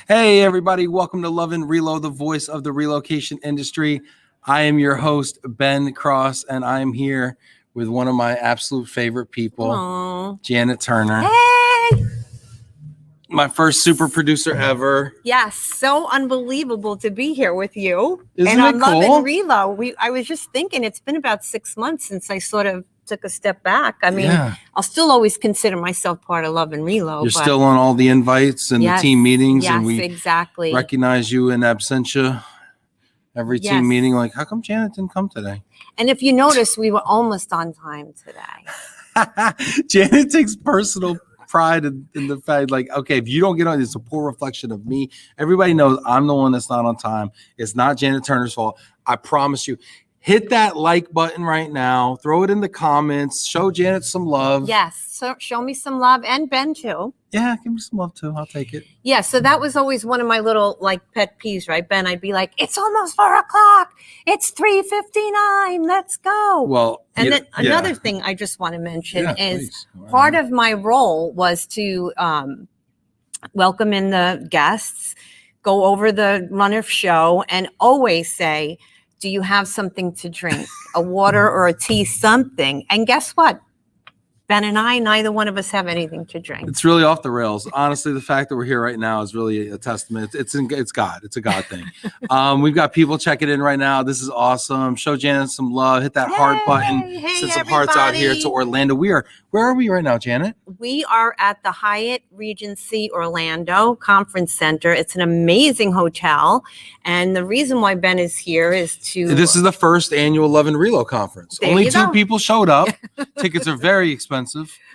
Hey, everybody. Welcome to Love and Relo, the voice of the relocation industry. I am your host, Ben Cross, and I'm here with one of my absolute favorite people, Aww. Janet Turner. Hey! My first super producer ever. Yes, so unbelievable to be here with you. Isn't and it on cool? Love and Relo, I was just thinking it's been about 6 months since I sort of took a step back. I mean, I'll still always consider myself part of Love and Relo. You're still on all the invites and the team meetings. Yes, and we exactly. recognize you in absentia every team meeting. Like, how come Janet didn't come today? And if you notice, we were almost on time today. Janet takes personal pride in the fact, like, okay, if you don't get on, it's a poor reflection of me. Everybody knows I'm the one that's not on time. It's not Janet Turner's fault. I promise you. Hit that like button right now. Throw it in the comments. Show Janet some love. Yes. So show me some love, and Ben too. Yeah, give me some love too. I'll take it. Yeah. So that was always one of my little pet peeves, right, Ben? I'd be like, it's almost 4 o'clock. It's 3:59. Let's go. Well, and then another thing I just want to mention is please. Part of my role was to welcome in the guests, go over the run of show, and always say, do you have something to drink, a water or a tea, something? And guess what? Ben and I, neither one of us have anything to drink. It's really off the rails. Honestly, the fact that we're here right now is really a testament. It's God. It's a God thing. We've got people checking in right now. This is awesome. Show Janet some love. Hit that heart button. Send some hearts out here to Orlando. Where are we right now, Janet? We are at the Hyatt Regency Orlando Conference Center. It's an amazing hotel. And the reason why Ben is here is This is the first annual Love and Relo conference. Only 2 people showed up. Tickets are very expensive,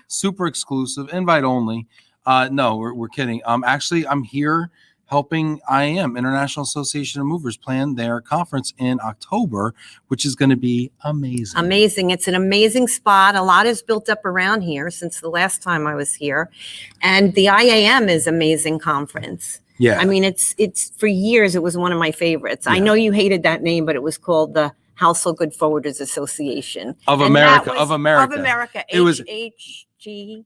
super exclusive, invite only. No, we're kidding. Actually, I'm here helping IAM, International Association of Movers, plan their conference in October, which is going to be amazing. Amazing. It's an amazing spot. A lot is built up around here since the last time I was here. And the IAM is amazing conference. Yeah. I mean, it's for years, it was one of my favorites. Yeah. I know you hated that name, but it was called the Household Good Forwarders Association of America. It was HHGFAA.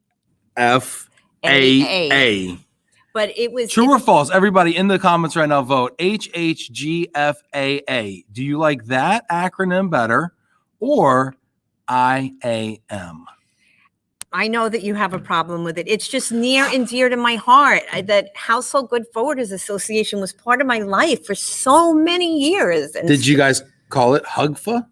But it was true or false. Everybody in the comments right now, vote HHGFAA. Do you like that acronym better or IAM? I know that you have a problem with it. It's just near and dear to my heart. That Household Good Forwarders Association was part of my life for so many years. And did you guys call it HUGFA?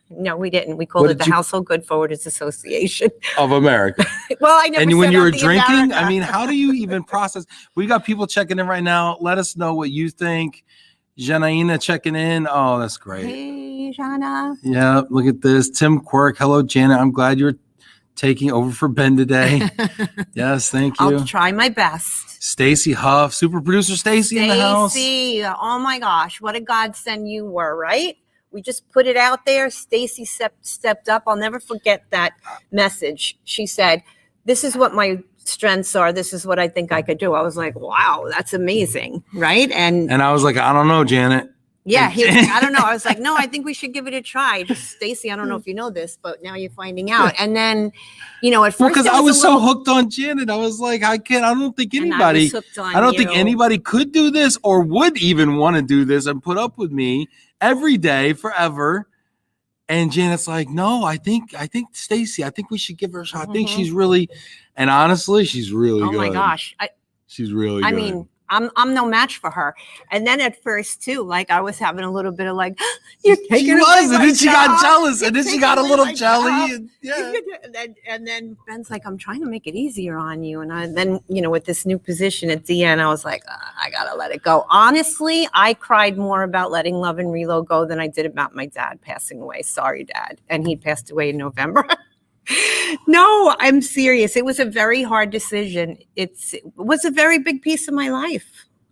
No, we didn't. We called it the Household Good Forwarders Association of America. Well, I never. And when you were drinking, America. I mean, how do you even process? We got people checking in right now. Let us know what you think. Janaina checking in. Oh, that's great. Hey, Jana. Yeah, look at this. Tim Quirk. Hello, Janet. I'm glad you're taking over for Ben today. Yes, thank you. I'll try my best. Stacy Huff, super producer Stacy in the house. Stacy, oh my gosh, what a godsend you were, right? We just put it out there. Stacy stepped up. I'll never forget that message. She said, this is what my strengths are. This is what I think I could do. I was like, wow, that's amazing. Right. And I was like, I don't know, Janet. Yeah, he was like, I don't know. I was like, no, I think we should give it a try. Stacy, I don't know if you know this, but now you're finding out. And then, at first, because I was so hooked on Janet, I was like, I don't think anybody could do this or would even want to do this and put up with me every day forever. And Janet's like, no, I think Stacy, I think we should give her a shot. I think she's really, and honestly, she's really good. Oh my gosh. She's really good. I mean, I'm no match for her. And then at first too, I was having a little bit of you're taking and then she got jealous, and then she got a little jelly. And, yeah. And then Ben's like, I'm trying to make it easier on you. And then, with this new position at DN, I was like, I gotta let it go. Honestly, I cried more about letting Love and Relo go than I did about my dad passing away. Sorry, Dad. And he passed away in November. No, I'm serious. It was a very hard decision. It was a very big piece of my life.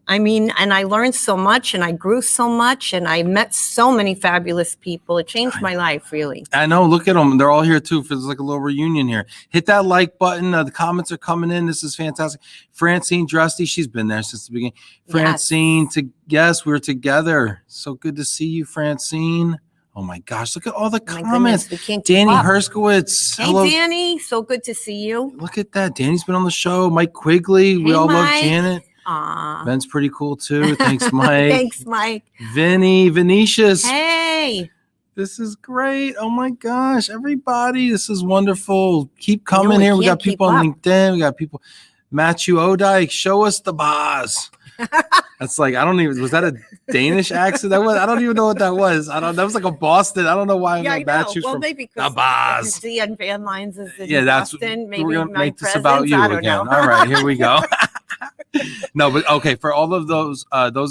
I mean, and I learned so much and I grew so much and I met so many fabulous people. It changed my life, really. I know. Look at them. They're all here too. There's like a little reunion here. Hit that like button. The comments are coming in. This is fantastic. Francine Drusty, she's been there since the beginning. Francine, yes, we're together. So good to see you, Francine. Oh my gosh, look at all the comments. Danny Herskowitz. Hey, hello. Danny, so good to see you. Look at that. Danny's been on the show. Mike Quigley. We all love Janet. Ben's pretty cool too. Thanks, Mike. Thanks, Mike. Venetius. Hey. This is great. Oh my gosh, everybody. This is wonderful. Keep coming here. We got people on LinkedIn. We got people. Matthew Odike, show us the bars. That's like, I don't even, was that a Danish accent? I don't even know what that was. That was like a Boston. I don't know why Matthew's from maybe the bars. and Van Lines is in that's Boston. Maybe we're gonna my make this about you again. All right, here we go. No, but okay, for all of those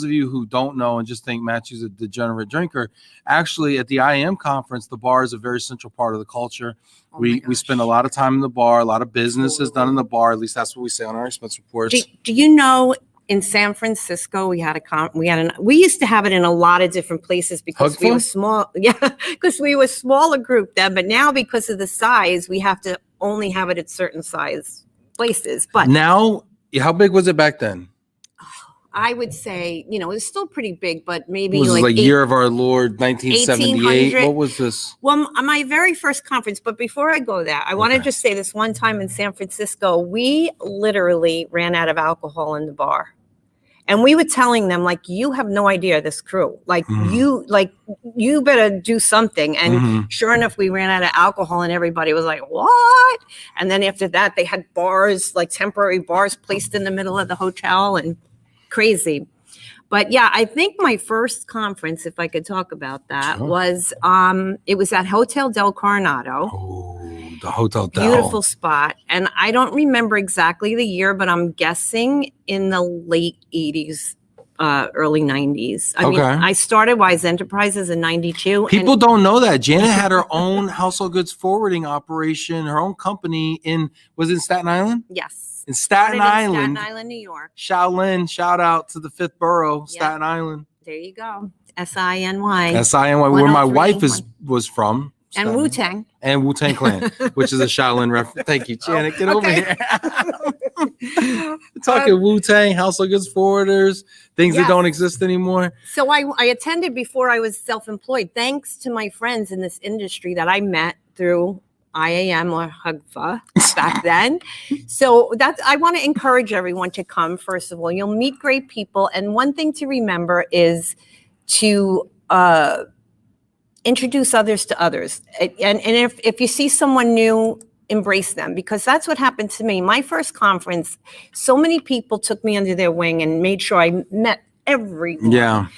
of you who don't know and just think Matthew's a degenerate drinker, actually at the IAM conference, the bar is a very central part of the culture. We spend a lot of time in the bar, a lot of business is done in the bar. At least that's what we say on our expense reports. Do you know in San Francisco we used to have it in a lot of different places because we were small. Yeah, because we were a smaller group then, but now because of the size, we have to only have it at certain size places. But now, how big was it back then? I would say, it was still pretty big, but maybe was like year of our Lord, 1978. What was this? Well, my very first conference, but before I go there, I want to just say this one time in San Francisco, we literally ran out of alcohol in the bar. And we were telling them, like, you have no idea, this crew, like, you better do something. And sure enough, we ran out of alcohol and everybody was like, what? And then after that, they had bars, like temporary bars placed in the middle of the hotel and crazy. But yeah, I think my first conference, if I could talk about that, was, it was at Hotel Del Coronado. Oh, the Hotel Del. Beautiful spot. And I don't remember exactly the year, but I'm guessing in the late 80s, early 90s. I mean, I started Wise Enterprises in 92. People don't know that. Janet had her own household goods forwarding operation, her own company was it in Staten Island? Yes. In Staten Island, New York. Shaolin, shout out to the 5th borough, Staten Island. There you go. SINY. SINY, where my wife was from. And Wu-Tang. And Wu-Tang Clan, which is a Shaolin reference. Thank you, Janet. Get over here. Talking Wu-Tang, household goods forwarders, things that don't exist anymore. So I attended before I was self-employed, thanks to my friends in this industry that I met through IAM or HUGFA back then. So I want to encourage everyone to come. First of all, you'll meet great people. And one thing to remember is to introduce others to others. And if you see someone new, embrace them, because that's what happened to me. My first conference, so many people took me under their wing and made sure I met everyone. Yeah.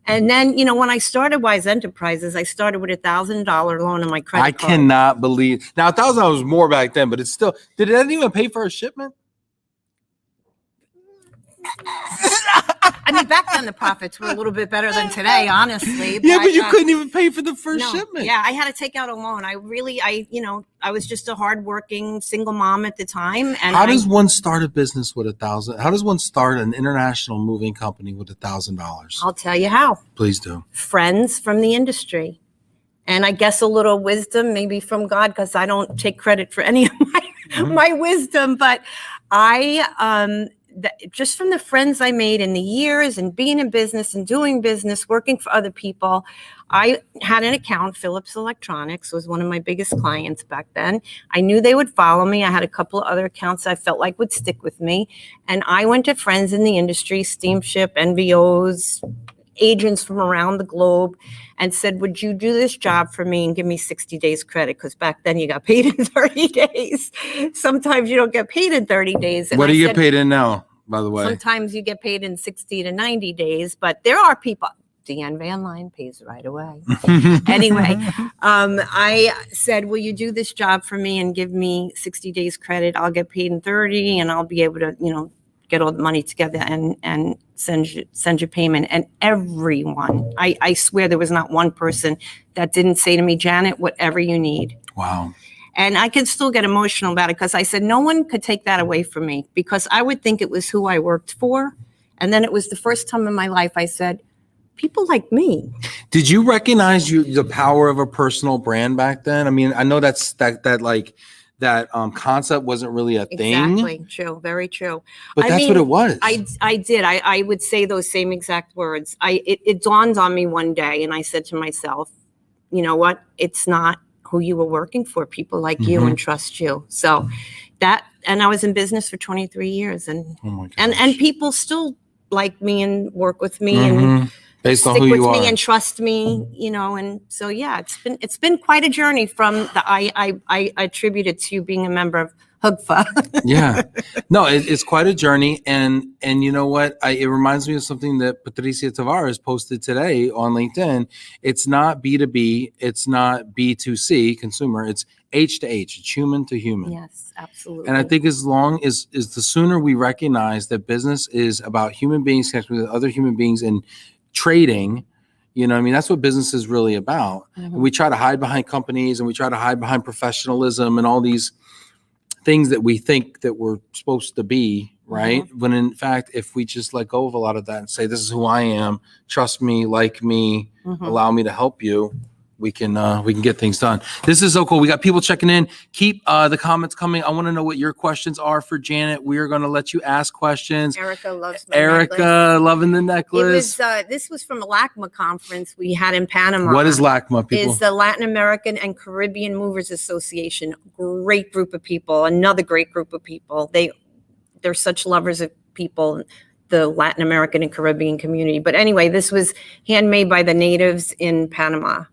And then, when I started Wise Enterprises, I started with $1,000 loan on my credit card. I cannot believe. Now, $1,000 was more back then, but it's still. Did it even pay for a shipment? I mean, back then the profits were a little bit better than today, honestly. But you couldn't even pay for the first shipment. Yeah, I had to take out a loan. I was just a hardworking single mom at the time. And how does one start a business with $1,000? How does one start an international moving company with $1,000? I'll tell you how. Please do. Friends from the industry. And I guess a little wisdom, maybe from God, because I don't take credit for any of my wisdom. But just from the friends I made in the years and being in business and doing business, working for other people, I had an account. Philips Electronics was one of my biggest clients back then. I knew they would follow me. I had a couple of other accounts I felt like would stick with me. And I went to friends in the industry, Steamship, NVOs, agents from around the globe, and said, would you do this job for me and give me 60 days credit? Because back then you got paid in 30 days. Sometimes you don't get paid in 30 days. And what do you get paid in now, by the way? Sometimes you get paid in 60 to 90 days, but there are people. Deanne Van Line pays right away. Anyway, I said, will you do this job for me and give me 60 days credit? I'll get paid in 30 and I'll be able to, get all the money together and send you payment. And everyone, I swear there was not one person that didn't say to me, Janet, whatever you need. Wow. And I could still get emotional about it because I said, no one could take that away from me, because I would think it was who I worked for. And then it was the first time in my life I said, people like me. Did you recognize the power of a personal brand back then? I mean, I know that concept wasn't really a thing. Exactly. True. Very true. But that's what it was. I did. I would say those same exact words. It dawned on me one day and I said to myself, you know what? It's not who you were working for. People like you and trust you. So and I was in business for 23 years, and Oh my gosh. and people still like me and work with me Mhm. and Based on stick who with you me are. and trust me, you know. And so, yeah, it's been quite a journey from the, I attribute it to being a member of HUGFA. Yeah, no, it's quite a journey, and you know what? It reminds me of something that Patricia Tavares posted today on LinkedIn. It's not B2B, it's not B2C consumer, it's H to H, it's human to human. Yes, absolutely. And I think as long as the sooner we recognize that business is about human beings connecting with other human beings and trading, you know what I mean? That's what business is really about. And we try to hide behind companies and we try to hide behind professionalism and all these things that we think that we're supposed to be, right? When in fact, if we just let go of a lot of that and say, this is who I am, trust me, like me, allow me to help you, we can get things done. This is so cool. We got people checking in. Keep the comments coming. I want to know what your questions are for Janet. We are going to let you ask questions. Erica loves my necklace. Loving the necklace. It was this was from a LACMA conference we had in Panama. What is LACMA, people? It's the Latin American and Caribbean Movers Association. Great group of people. Another great group of people. They're such lovers of people, the Latin American and Caribbean community. But anyway, this was handmade by the natives in Panama.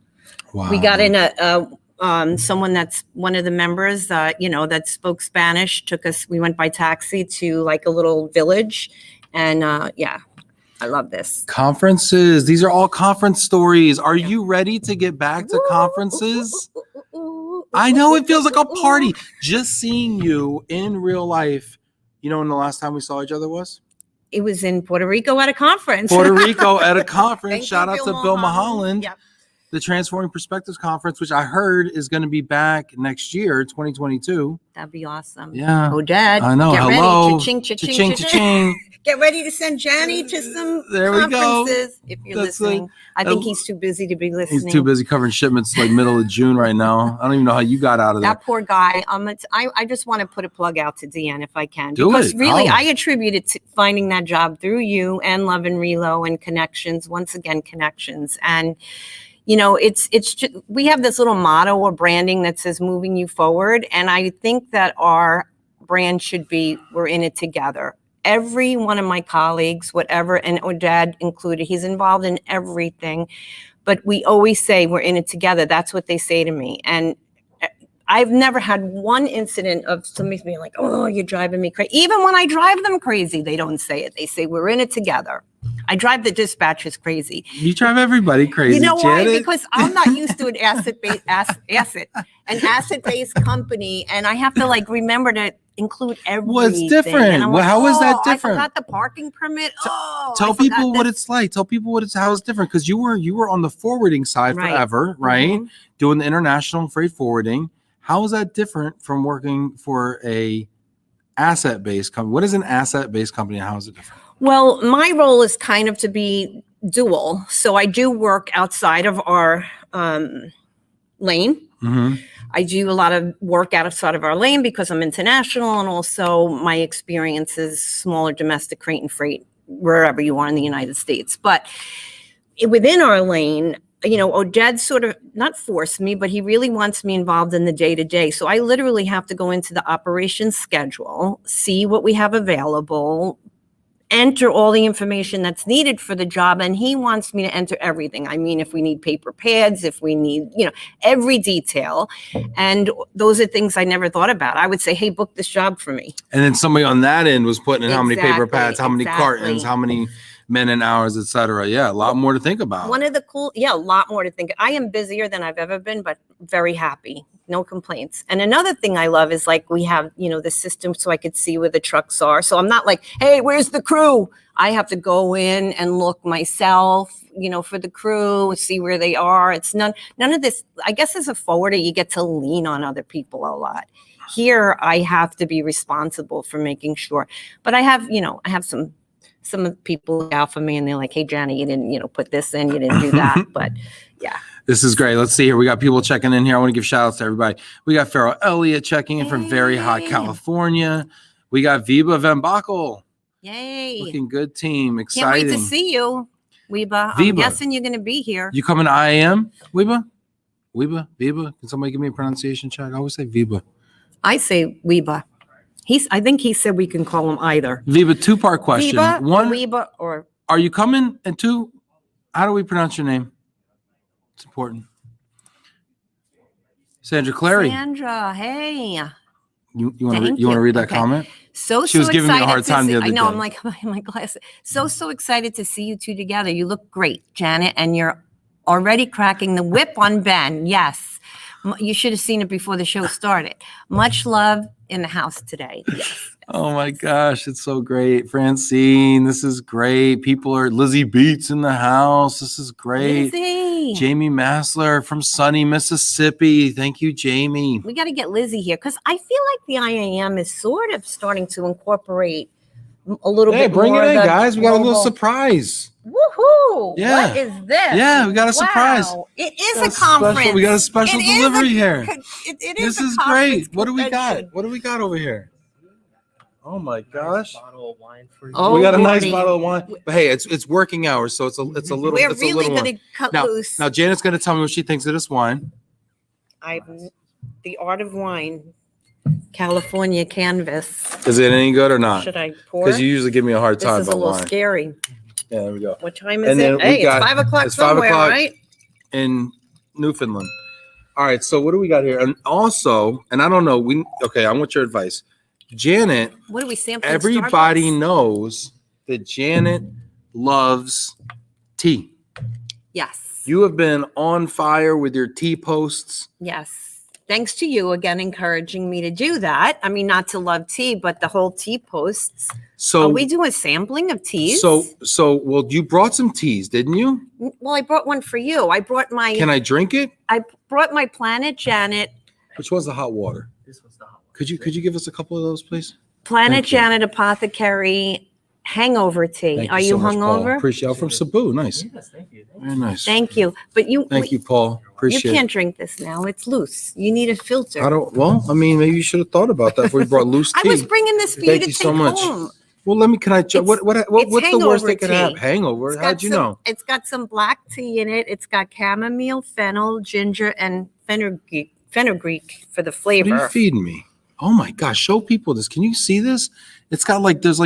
Wow. We got in someone that's one of the members, that spoke Spanish, took us, we went by taxi to like a little village. And yeah, I love this. Conferences. These are all conference stories. Are you ready to get back to conferences? I know it feels like a party. Just seeing you in real life. You know when the last time we saw each other was? It was in Puerto Rico at a conference. Puerto Rico at a conference. Shout out you, to Bill Mulholland. Yep. The Transforming Perspectives Conference, which I heard is going to be back next year, 2022. That'd be awesome. Yeah. Oh, Dad. I know. Get Hello. ready. Cha-ching, cha-ching, cha-ching. Get ready to send Johnny to some conferences. If you're listening. I think he's too busy to be listening. He's too busy covering shipments like middle of June right now. I don't even know how you got out of that poor guy. I just want to put a plug out to Deanne if I can. Because really, I attribute it to finding that job through you and Love and Relo and connections. Once again, connections. And you know, it's just, we have this little motto or branding that says moving you forward. And I think that our brand should be, we're in it together. Every one of my colleagues, whatever, and Dad included, he's involved in everything. But we always say we're in it together. That's what they say to me. And I've never had one incident of somebody being like, oh, you're driving me crazy. Even when I drive them crazy, they don't say it. They say we're in it together. I drive the dispatchers crazy. You drive everybody crazy. You know Janet? why? Because I'm not used to an asset-based company, and I have to like remember to include everything. What's different? Well, how is that different? I forgot the parking permit. Tell people what it's like. Tell people how it's different, because you were on the forwarding side forever, right? Doing the international freight forwarding. How is that different from working for a asset-based company? What is an asset-based company and how is it different? Well, my role is kind of to be dual. So I do work outside of our lane. I do a lot of work outside of our lane because I'm international, and also my experience is smaller domestic crate and freight wherever you are in the United States. But within our lane, you know, Oded sort of not forced me, but he really wants me involved in the day-to-day. So I literally have to go into the operations schedule, see what we have available, enter all the information that's needed for the job. And he wants me to enter everything. I mean, if we need paper pads, if we need, you know, every detail. And those are things I never thought about. I would say, hey, book this job for me. And then somebody on that end was putting in how many paper pads, how many cartons, how many men and hours, etc. Yeah, a lot more to think about. A lot more to think. I am busier than I've ever been, but very happy. No complaints. And another thing I love is like we have, you know, the system so I could see where the trucks are. So I'm not like, hey, where's the crew? I have to go in and look myself, you know, for the crew, see where they are. It's none of this. I guess as a forwarder, you get to lean on other people a lot. Here, I have to be responsible for making sure. But I have some of the people look out for me and they're like, hey, Johnny, you didn't, you know, put this in, you didn't do that. But yeah. This is great. Let's see here. We got people checking in here. I want to give shout outs to everybody. We got Farrell Elliott checking in from very hot California. We got Viva Van Bakel. Yay. Looking good team. Exciting. Can't wait to see you, Weeba. I'm guessing you're going to be here. You coming to IAM, Weeba? Weeba? Can somebody give me a pronunciation check? I always say Viva. I say Weeba. I think he said we can call him either. Viva, two-part question. Viva, One, Reba, or are you coming? And two, how do we pronounce your name? It's important. Sandra Clary. Sandra. Hey. You want to read that comment? She was giving me a hard time the other day. I know. I'm like, my glasses. So excited to see you two together. You look great, Janet, and you're already cracking the whip on Ben. Yes. You should have seen it before the show started. Much love in the house today. Yes. Oh my gosh, it's so great. Francine, this is great. Lizzie Beats in the house. This is great. Lizzie. Jamie Massler from sunny Mississippi. Thank you, Jamie. We got to get Lizzie here because I feel like the IAM is sort of starting to incorporate a little bit more. Hey, bring it in, guys. We got a little global surprise. Woohoo! Yeah. What is this? Yeah, we got a surprise. It is a conference. We got a special delivery here. This is great. What do we got? What do we got over here? Oh my gosh! Bottle of wine for you. Oh, we got a nice Marty. bottle of wine. But hey, it's working hours, so it's a little. We're it's really a little going one. to cut Now, loose. now Janet's going to tell me what she thinks of this wine. The Art of Wine, California Canvas. Is it any good or not? Should I pour? Because you usually give me a hard time This is a about little wine. scary. Yeah, there we go. What time is And then it? we Hey, got- it's 5 o'clock it's 5 somewhere, o'clock. right? In Newfoundland. All right, so what do we got here? And also, and I don't know, I want your advice. Janet, What are we sampling? everybody Starbucks? knows that Janet loves tea. Yes. You have been on fire with your tea posts. Yes. Thanks to you again encouraging me to do that. I mean, not to love tea, but the whole tea posts. So Are we doing a sampling of teas? well, you brought some teas, didn't you? Well, I brought one for you. I brought my Can I drink it? Planet Janet. Which was the hot water? This was the hot one. Could you give us a couple of those, please? Planet Thank you. Janet Apothecary hangover tea. Thank Are so you much, Paul. hungover? Appreciate it. From Cebu. Nice. Yes, thank you. Very nice. Thank you. But Thank you, Paul. You Appreciate can't it. drink this now. It's loose. You need a filter. Maybe you should have thought about that before you brought loose tea. I was bringing this for you Thank to you take so much. home. Well, It's- what's the worst hangover they could have? tea. Hangover? It's got How'd you some- know? It's got some black tea in it. It's got chamomile, fennel, ginger, and fenugreek for the What are flavor. you feeding me? Oh my gosh, show people this. Can you see this? It's got there's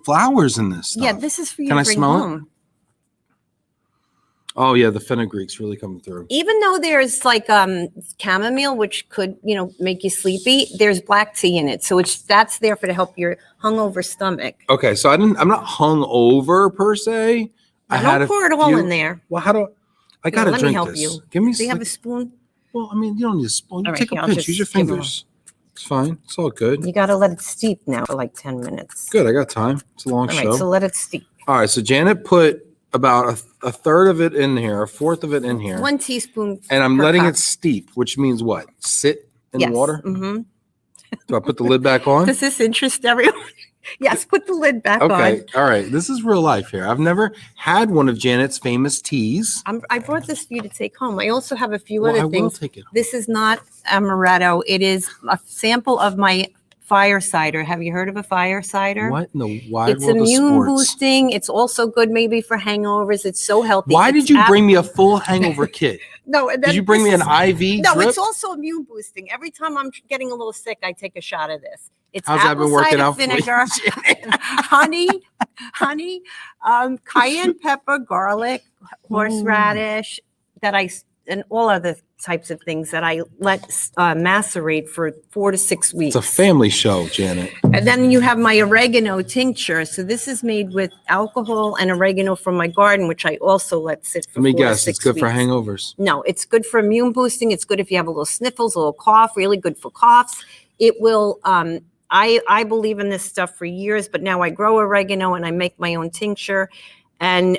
flowers in this stuff. Yeah, this is for you Can to I bring smell it? home. Oh yeah, the fenugreek's really coming through. Even though there's chamomile, which could, make you sleepy, there's black tea in it. So that's there to help your hungover stomach. Okay, so I'm not hung over per se. Don't pour it all in there. Well, how do I gotta let me drink help this? you. Give me Do you have like- a spoon? Well, I mean, you don't need a spoon. All right, Take here, a I'll pinch. just Use your give 'em fingers. It's fine. It's all good. You got to let it steep now for like 10 minutes. Good. I got time. It's a long All show. right, so let it steep. All right. So Janet put about a third of it in here, a fourth of it in here, 1 teaspoon. and I'm per letting cup. it steep, which means what? Sit in Yes. water. Mm-hmm. Do I put the lid back on? Does this interest everyone? Yes, put the lid back Okay. All right. This is real life here. I've never had one of Janet's famous teas. on. I brought this for you to take home. I also have a few Well, I other will things. take it. This is not amaretto. It is a sample of my fire cider. Have you heard of a fire cider? What in the wide It's world of immune sports? boosting. It's also good maybe for hangovers. It's so healthy. Why It's did you bring me a full hangover kit? No, and Did then you bring me this an is- IV No, drip? it's also immune boosting. Every time I'm getting a little sick, I take a shot of this. It's How's that apple been working cider out for you? vinegar, honey, cayenne pepper, garlic, horseradish, and all other types of things that I let macerate for 4 to 6 weeks. It's a family show, Janet. And then you have my oregano tincture. So this is made with alcohol and oregano from my garden, which I also let sit for Let me 4 to guess. 6 It's good for weeks. hangovers. No, it's good for immune boosting. It's good if you have a little sniffles, a little cough, really good for coughs. It will, I believe in this stuff for years, but now I grow oregano and I make my own tincture. And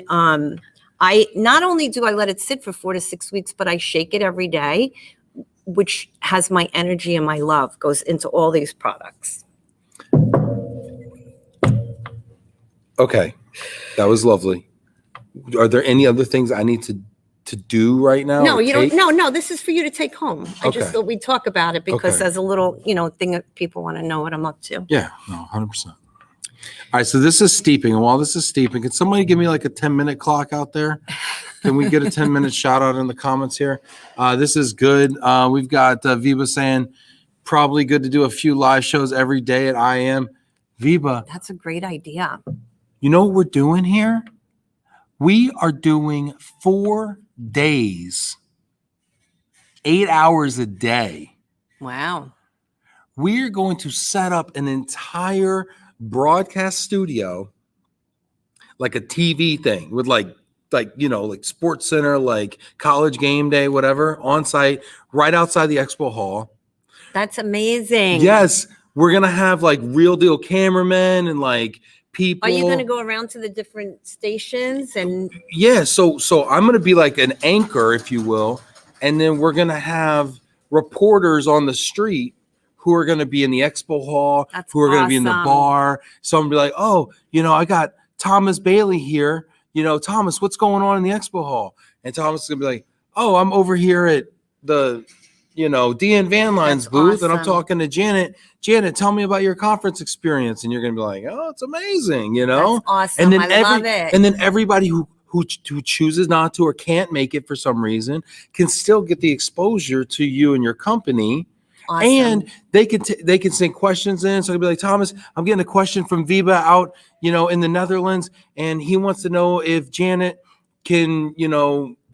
I not only do I let it sit for 4 to 6 weeks, but I shake it every day, which has my energy and my love goes into all these products. Okay. That was lovely. Are there any other things I need to do right now? No, or you take? don't. No, this is for you to take home. I just Okay. thought we'd talk about it because Okay. as a little, thing that people want to know what I'm up to. Yeah, no, 100%. All right, so this is steeping. And while this is steeping, can somebody give me like a 10-minute clock out there? Can we get a 10-minute shout out in the comments here? This is good. We've got Viva saying, Probably good to do a few live shows every day at IM. Viva, That's a great idea. you know what we're doing here? We are doing 4 days, 8 hours a day. Wow. We're going to set up an entire broadcast studio, like a TV thing with like Sports Center, like College Game Day, whatever, on site, right outside the expo hall. That's amazing. Yes, we're gonna have like real deal cameramen and like people. Are you going to go around to the different stations and? Yeah, so I'm gonna be like an anchor, if you will, and then we're gonna have reporters on the street who are gonna be in the expo hall, That's who are gonna be in the awesome. bar. So I'm gonna be like, oh, I got Thomas Bailey here. Thomas, what's going on in the expo hall? And Thomas is gonna be like, oh, I'm over here at the Deanne Van Line's That's booth, and I'm awesome. talking to Janet. Janet, tell me about your conference experience. And you're going to be like, oh, it's amazing, That's awesome. And then I love it. And then everybody who chooses not to or can't make it for some reason can still get the exposure to you and your company. Awesome. And they can send questions in. So I'll be like, Thomas, I'm getting a question from Viva out, in the Netherlands, and he wants to know if Janet can,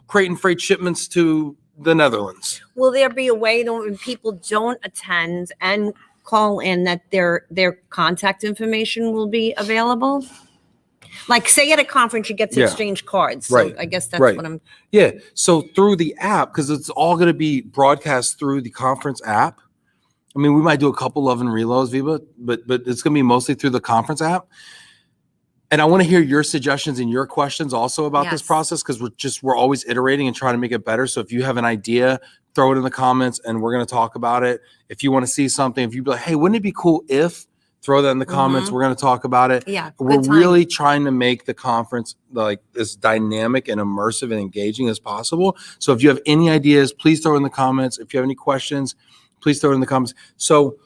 crate and freight shipments to the Netherlands. Will there be a way that when people don't attend and call in that their contact information will be available? Like say at a conference you get to exchange cards. So right. I guess that's right. what I'm. Yeah. So through the app, because it's all going to be broadcast through the conference app. I mean, we might do a couple Love and Reloads, Viva, but it's going to be mostly through the conference app. And I want to hear your suggestions and your questions also about this process, because we're always iterating and trying to make it better. So if you have an idea, throw it in the comments and we're going to talk about it. If you want to see something, if you be like, hey, wouldn't it be cool if, throw that in the comments. We're going to talk about it. Yeah. We're really trying to make the conference like as dynamic and immersive and engaging as possible. So if you have any ideas, please throw it in the comments. If you have any questions, please throw it in the comments. So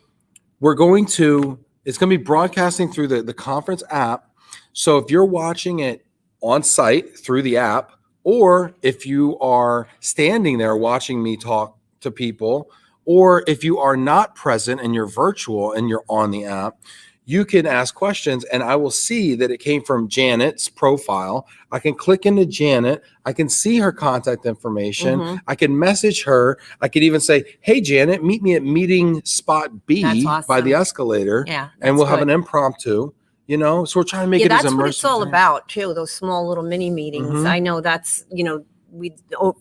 it's going to be broadcasting through the conference app. So if you're watching it on site through the app, or if you are standing there watching me talk to people, or if you are not present and you're virtual and you're on the app, you can ask questions and I will see that it came from Janet's profile. I can click into Janet. I can see her contact information. I can message her. I could even say, hey, Janet, meet me at meeting spot B by the escalator. Yeah, and we'll have an impromptu. So we're trying to make it as immersive. That's what it's all about too. Those small little mini meetings. I know that's,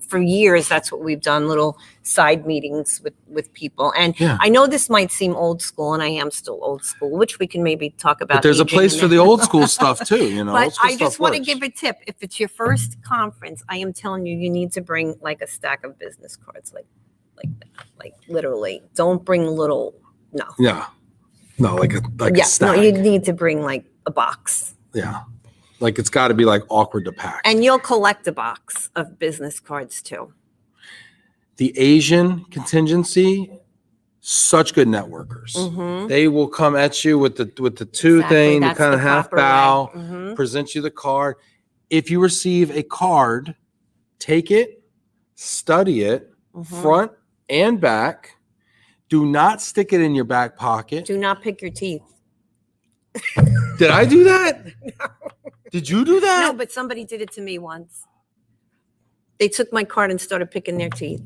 for years, that's what we've done, little side meetings with people. And I know this might seem old school, and I am still old school, which we can maybe talk about. But there's a place for the old school stuff too, But I just want to give a tip. If it's your first conference, I am telling you, you need to bring like a stack of business cards, like literally. Don't bring little, no. Yeah. No, like a stack. No, you need to bring like a box. Yeah. Like it's got to be like awkward to pack. And you'll collect a box of business cards too. The Asian contingency, such good networkers. They will come at you with the two thing, the kind of half bow, present you the card. If you receive a card, take it, study it, front and back. Do not stick it in your back pocket. Do not pick your teeth. Did I do that? No. Did you do that? No, but somebody did it to me once. They took my card and started picking their teeth.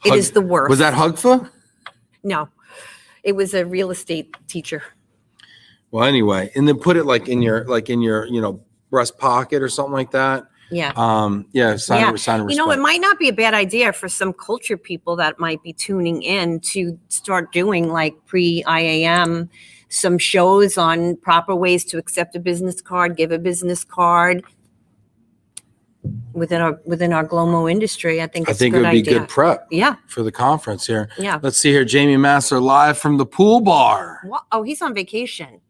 It is the worst. Was that Hugfa? No, it was a real estate teacher. Well, anyway, and then put it like in your breast pocket or something like that. Yeah. Sign of respect. It might not be a bad idea for some culture people that might be tuning in to start doing like pre-IAM, some shows on proper ways to accept a business card, give a business card within our Glomo industry. I think it would be good prep. Yeah. For the conference here. Yeah. Let's see here. Jamie Master live from the pool bar. What? Oh, he's on vacation.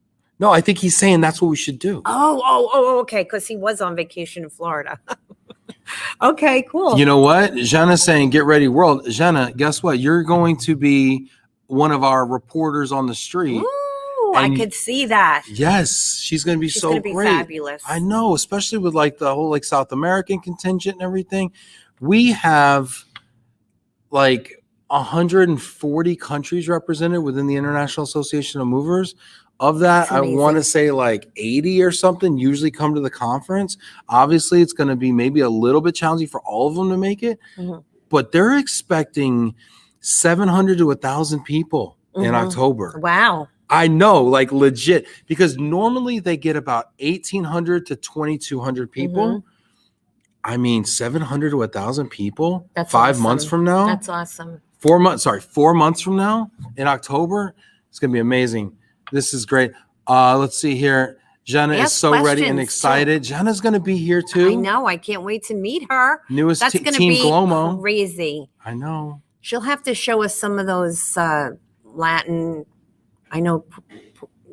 No, I think he's saying that's what we should do. Oh, okay. Because he was on vacation in Florida. Okay, cool. You know what? Jenna's saying, get ready, world. Jenna, guess what? You're going to be one of our reporters on the street. Ooh, I could see that. Yes, she's going to be so great. Fabulous. I know, especially with like the whole like South American contingent and everything. We have like 140 countries represented within the International Association of Movers. Of that, I want to say like 80 or something usually come to the conference. Obviously, it's going to be maybe a little bit challenging for all of them to make it, but they're expecting 700 to 1,000 people in October. Wow. I know, like legit, because normally they get about 1,800 to 2,200 people. I mean, 700 to 1,000 people. That's 5 awesome. months from now. That's awesome. 4 months. Sorry, 4 months from now in October. It's going to be amazing. This is great. Let's see here. Jenna is so ready and excited. Jenna's going to be here too. I know. I can't wait to meet her. Newest That's going to Team be Glomo. crazy. I know. She'll have to show us some of those Latin. I know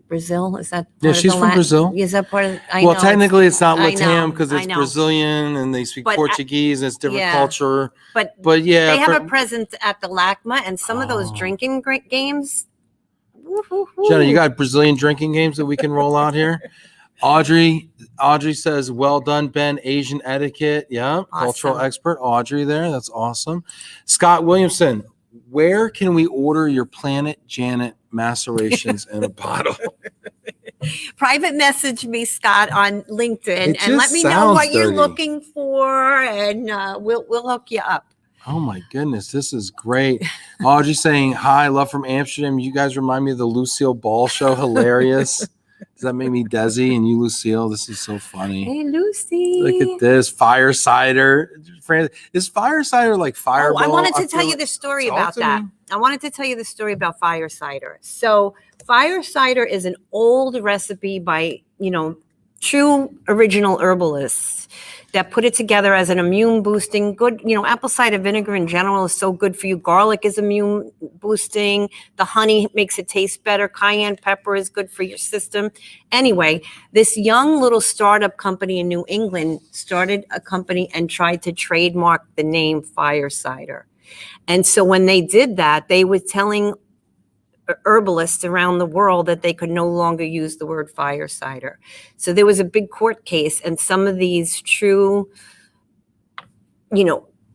Brazil. Is that? Yeah, she's from Brazil. Is that part of? Well, technically, it's not Latam because it's Brazilian and they speak Portuguese and it's different culture. But yeah, they have a presence at the LACMA and some of those drinking games. Jenna, you got Brazilian drinking games that we can roll out here. Audrey says, well done, Ben. Asian etiquette. Yeah. Awesome. Cultural expert. Audrey there. That's awesome. Scott Williamson, where can we order your Planet Janet macerations in a bottle? Private message me, Scott, on LinkedIn and let me know what you're looking for and we'll hook you up. Oh my goodness, this is great. Audrey saying, hi, love from Amsterdam. You guys remind me of the Lucille Ball show. Hilarious. Does that make me Desi and you, Lucille? This is so funny. Hey, Lucy. Look at this. Fire cider. Is fire cider like fireball? I wanted to tell you the story about that. I wanted to tell you the story about fire cider. So fire cider is an old recipe by, true original herbalists that put it together as an immune boosting good, apple cider vinegar in general is so good for you. Garlic is immune boosting. The honey makes it taste better. Cayenne pepper is good for your system. Anyway, this young little startup company in New England started a company and tried to trademark the name fire cider. And so when they did that, they were telling herbalists around the world that they could no longer use the word fire cider. So there was a big court case and some of these true,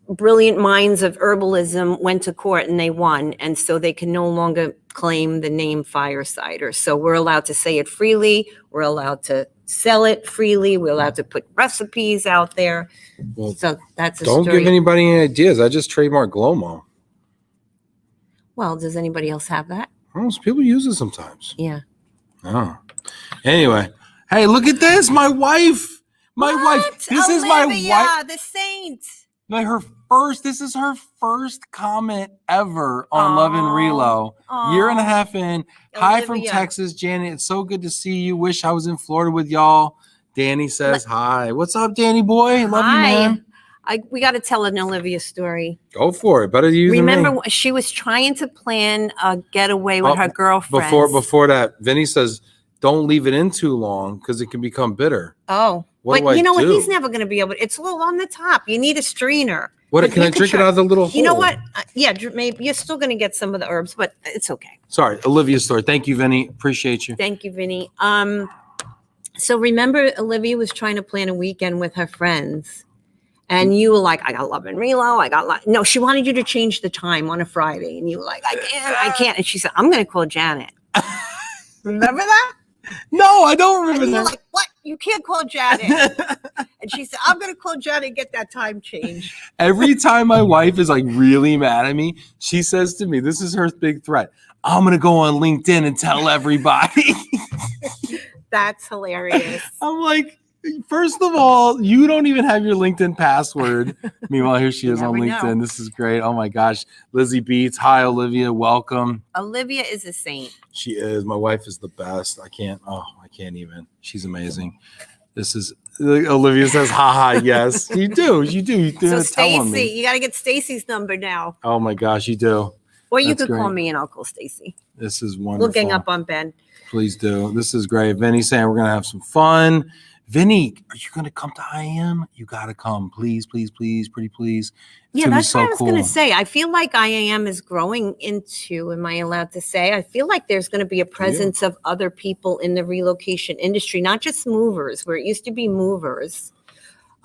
brilliant minds of herbalism went to court and they won. And so they can no longer claim the name fire cider. So we're allowed to say it freely. We're allowed to sell it freely. We're allowed to put recipes out there. Well, so that's a don't story. Give anybody any ideas. I just trademarked Glomo. Well, does anybody else have that? People use it sometimes. Yeah. Oh. Anyway. Hey, look at this. My wife. My wife. This Olivia, is my wife. The saint. This is her first comment ever on Love and Relo. Year and a half in. Hi from Texas, Janet. It's so good to see you. Wish I was in Florida with y'all. Danny says hi. What's up, Danny boy? Love you, man. We got to tell an Olivia story. Go for it. Better you than me. Remember, she was trying to plan a getaway with her girlfriend. Before that, Vinny says, don't leave it in too long because it can become bitter. Oh, but you know what? He's never going to be able to. It's a little on the top. You need a strainer. Can I drink it out of the little hole? You know what? Yeah, maybe you're still going to get some of the herbs, but it's okay. Sorry, Olivia's story. Thank you, Vinny. Appreciate you. Thank you, Vinny. So remember, Olivia was trying to plan a weekend with her friends. And you were like, I got Love and Relo. No, she wanted you to change the time on a Friday. And you were like, I can't. And she said, I'm going to call Janet. Remember that? No, I don't remember that. You're like, what? You can't call Janet. And she said, I'm going to call Janet and get that time changed. Every time my wife is like really mad at me, she says to me, this is her big threat. I'm going to go on LinkedIn and tell everybody. That's hilarious. I'm like, first of all, you don't even have your LinkedIn password. Meanwhile, here she is on LinkedIn. This is great. Oh my gosh. Lizzie Beats. Hi, Olivia. Welcome. Olivia is a saint. She is. My wife is the best. I can't even. She's amazing. This is Olivia says, haha, yes. You do. So Stacy, you got to get Stacy's number now. Oh my gosh, you do. Or you could call me and I'll call Stacy. This is wonderful. We'll gang up on Ben. Please do. This is great. Vinny saying we're going to have some fun. Vinny, are you going to come to IAM? You got to come. Please, please, please, pretty please. Yeah, that's what I was going to say. I feel like IAM is growing into, am I allowed to say? I feel like there's going to be a presence of other people in the relocation industry, not just movers, where it used to be movers.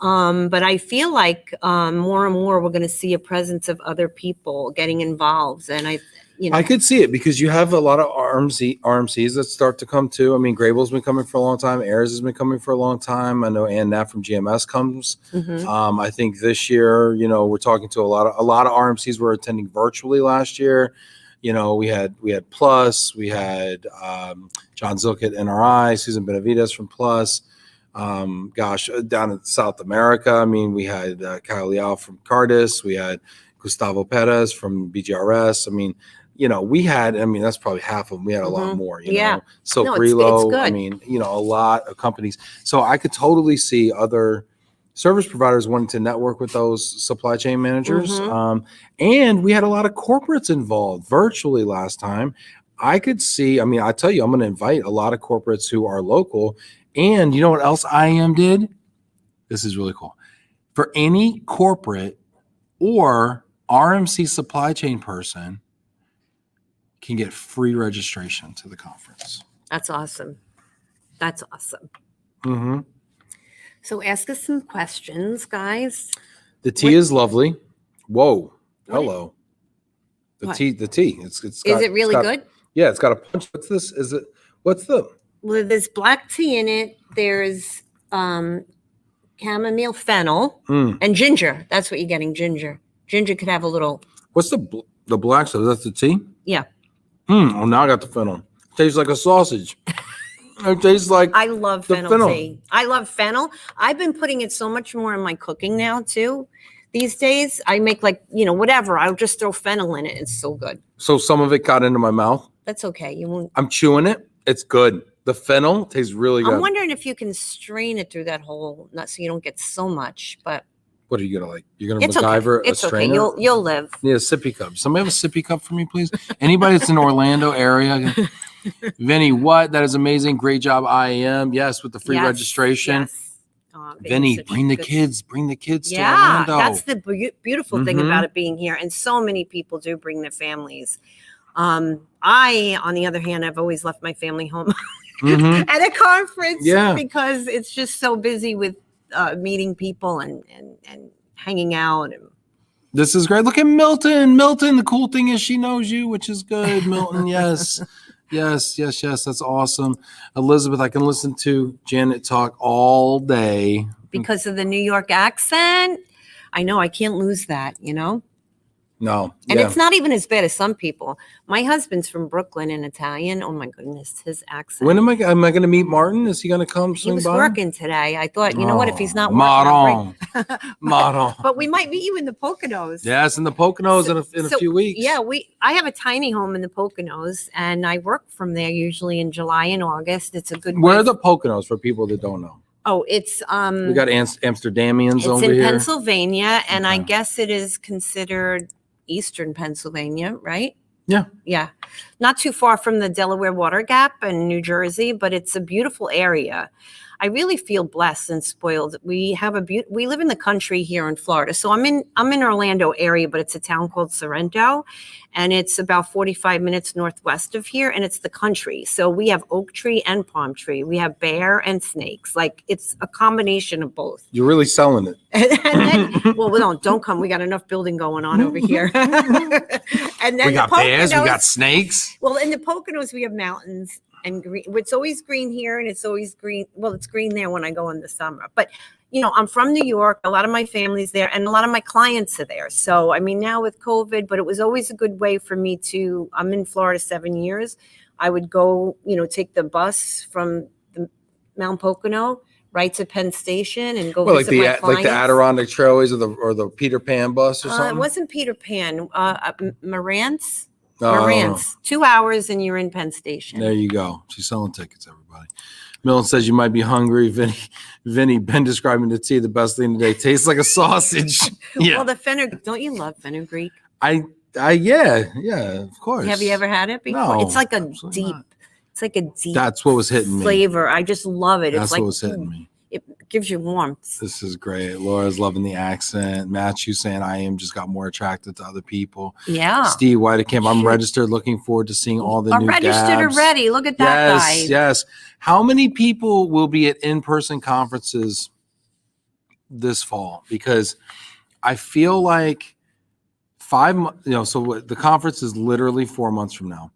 But I feel like more and more we're going to see a presence of other people getting involved. And I could see it because you have a lot of RMCs that start to come too. I mean, Grayble's been coming for a long time. Ayers has been coming for a long time. I know Ann Knapp from GMS comes. I think this year, we're talking to a lot of RMCs were attending virtually last year. We had Plus, we had John Zilk at NRI, Susan Benavides from Plus. Down in South America, I mean, we had Kyle Liao from Cardis, we had Gustavo Perez from BGRS. I mean, we had, that's probably half of them. We had a lot more, So LOVE+RELO, good. I mean, a lot of companies. So I could totally see other service providers wanting to network with those supply chain managers. And we had a lot of corporates involved virtually last time. I could see, I tell you, I'm going to invite a lot of corporates who are local. And you know what else IAM did? This is really cool. For any corporate or RMC supply chain person can get free registration to the conference. That's awesome. That's awesome. So ask us some questions, guys. The tea is lovely. Whoa. Hello. The tea. Is it really good? Yeah, it's got a punch. What's this? Well, there's black tea in it. There's chamomile, fennel, and ginger. That's what you're getting, ginger. Ginger could have a little. What's the black stuff? Is that the tea? Yeah. Oh, now I got the fennel. Tastes like a sausage. It tastes like I love fennel tea. I love fennel. I've been putting it so much more in my cooking now too. These days, I make whatever. I'll just throw fennel in it. It's so good. So some of it got into my mouth. That's okay. You won't. I'm chewing it. It's good. The fennel tastes really good. I'm wondering if you can strain it through that hole, not so you don't get so much. But what are you gonna You're gonna MacGyver a strainer? Okay. You'll live. Need a sippy cup. Somebody have a sippy cup for me, please. Anybody that's in Orlando area. Vinny, that is amazing. Great job, IAM. Yes, with the free registration. Yes. Vinny, bring the kids. Bring the kids to Orlando. That's the beautiful thing about it being here. And so many people do bring their families. I, on the other hand, I've always left my family home at a conference because it's just so busy with meeting people and hanging out. And this is great. Look at Milton. The cool thing is she knows you, which is good. Milton, yes. Yes. That's awesome. Elizabeth, I can listen to Janet talk all day. Because of the New York accent. I know I can't lose that, No. And it's not even as bad as some people. My husband's from Brooklyn and Italian. Oh my goodness, his accent. When am I going to meet Martin? Is he going to come? He was working today. I thought, what, if he's not working, Maron. But we might meet you in the Poconos. Yes, in the Poconos in a few weeks. Yeah, I have a tiny home in the Poconos, and I work from there usually in July and August. It's a good. Where are the Poconos for people that don't know? Oh, it's we got Amsterdamians over here. It's in Pennsylvania, and I guess it is considered Eastern Pennsylvania, right? Yeah. Not too far from the Delaware Water Gap in New Jersey, but it's a beautiful area. I really feel blessed and spoiled. We live in the country here in Florida. So I'm in Orlando area, but it's a town called Sorrento, and it's about 45 minutes northwest of here, and it's the country. So we have oak tree and palm tree. We have bear and snakes. Like, it's a combination of both. You're really selling it. And then, well, don't come. We got enough building going on over here. And then we got bears, we got snakes. Well, in the Poconos, we have mountains. And green. It's always green here, and it's always green. Well, it's green there when I go in the summer. But, I'm from New York. A lot of my family's there, and a lot of my clients are there. So, now with COVID, but it was always a good way for me to. I'm in Florida 7 years. I would go, take the bus from the Mount Pocono right to Penn Station and go visit my clients. Like the Adirondack Trailways or the Peter Pan bus or something. It wasn't Peter Pan. Marantz. Marantz, 2 hours and you're in Penn Station. There you go. She's selling tickets, everybody. Milton says you might be hungry. Vinny, been describing the tea. The best thing today. Tastes like a sausage. Yeah. Well, the fenugreek. Don't you love fenugreek? Yeah, of course. Have you ever had it before? No, it's like a deep. Not. It's like a deep. That's what was hitting me. Flavor. I just love it. That's what was hitting me. It gives you warmth. This is great. Laura's loving the accent. Matthew saying I am just got more attracted to other people. Yeah. Steve Whitecamp, I'm registered. Looking forward to seeing all the new registered dabs. already. Look at that guy. Yes. How many people will be at in-person conferences this fall, because I feel like 5 months, so the conference is literally 4 months from now.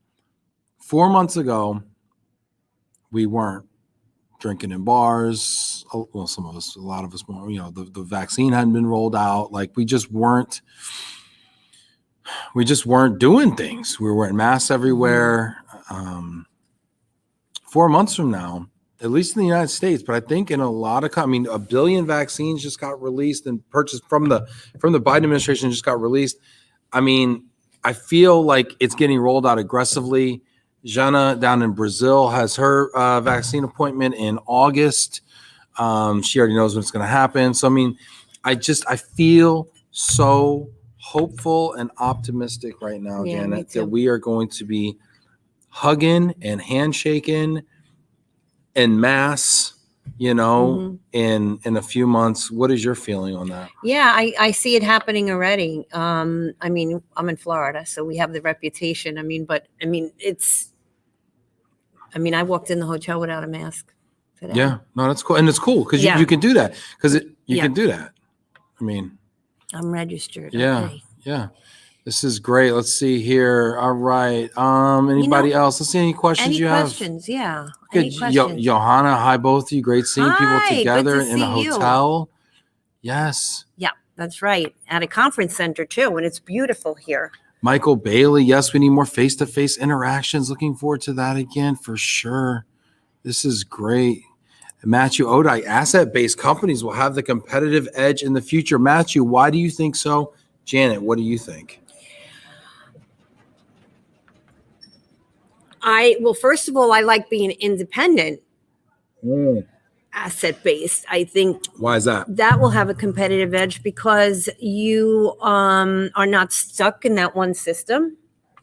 4 months ago, we weren't drinking in bars. Well, some of us, a lot of us weren't, the vaccine hadn't been rolled out. Like we just weren't doing things. We were wearing masks everywhere. 4 months from now, at least in the United States, but I think in a lot of, 1 billion vaccines just got released and purchased from the Biden administration, just got released. I feel like it's getting rolled out aggressively. Jana down in Brazil has her vaccine appointment in August. She already knows what's going to happen. So, I feel so hopeful and optimistic right now, Janet, that we are going to be hugging and handshaking en masse, in a few months. What is your feeling on that? Yeah, I see it happening already. I'm in Florida, so we have the reputation. I walked in the hotel without a mask today. Yeah, no, that's cool. And it's cool because you can do that can do that. I'm registered. Yeah. Okay. Yeah. This is great. Let's see here. All right. Anybody else? Let's see any questions you have. Any questions? Yeah. Good. Any questions? Johanna, hi, both of you. Great seeing people together in a hotel. Yes. Yeah, that's right. At a conference center too, and it's beautiful here. Michael Bailey, yes, we need more face-to-face interactions. Looking forward to that again for sure. This is great. Matthew Odai, asset-based companies will have the competitive edge in the future. Matthew, why do you think so? Janet, what do you think? Well, first of all, I like being independent, asset-based. I think. Why is that? That will have a competitive edge because you are not stuck in that one system.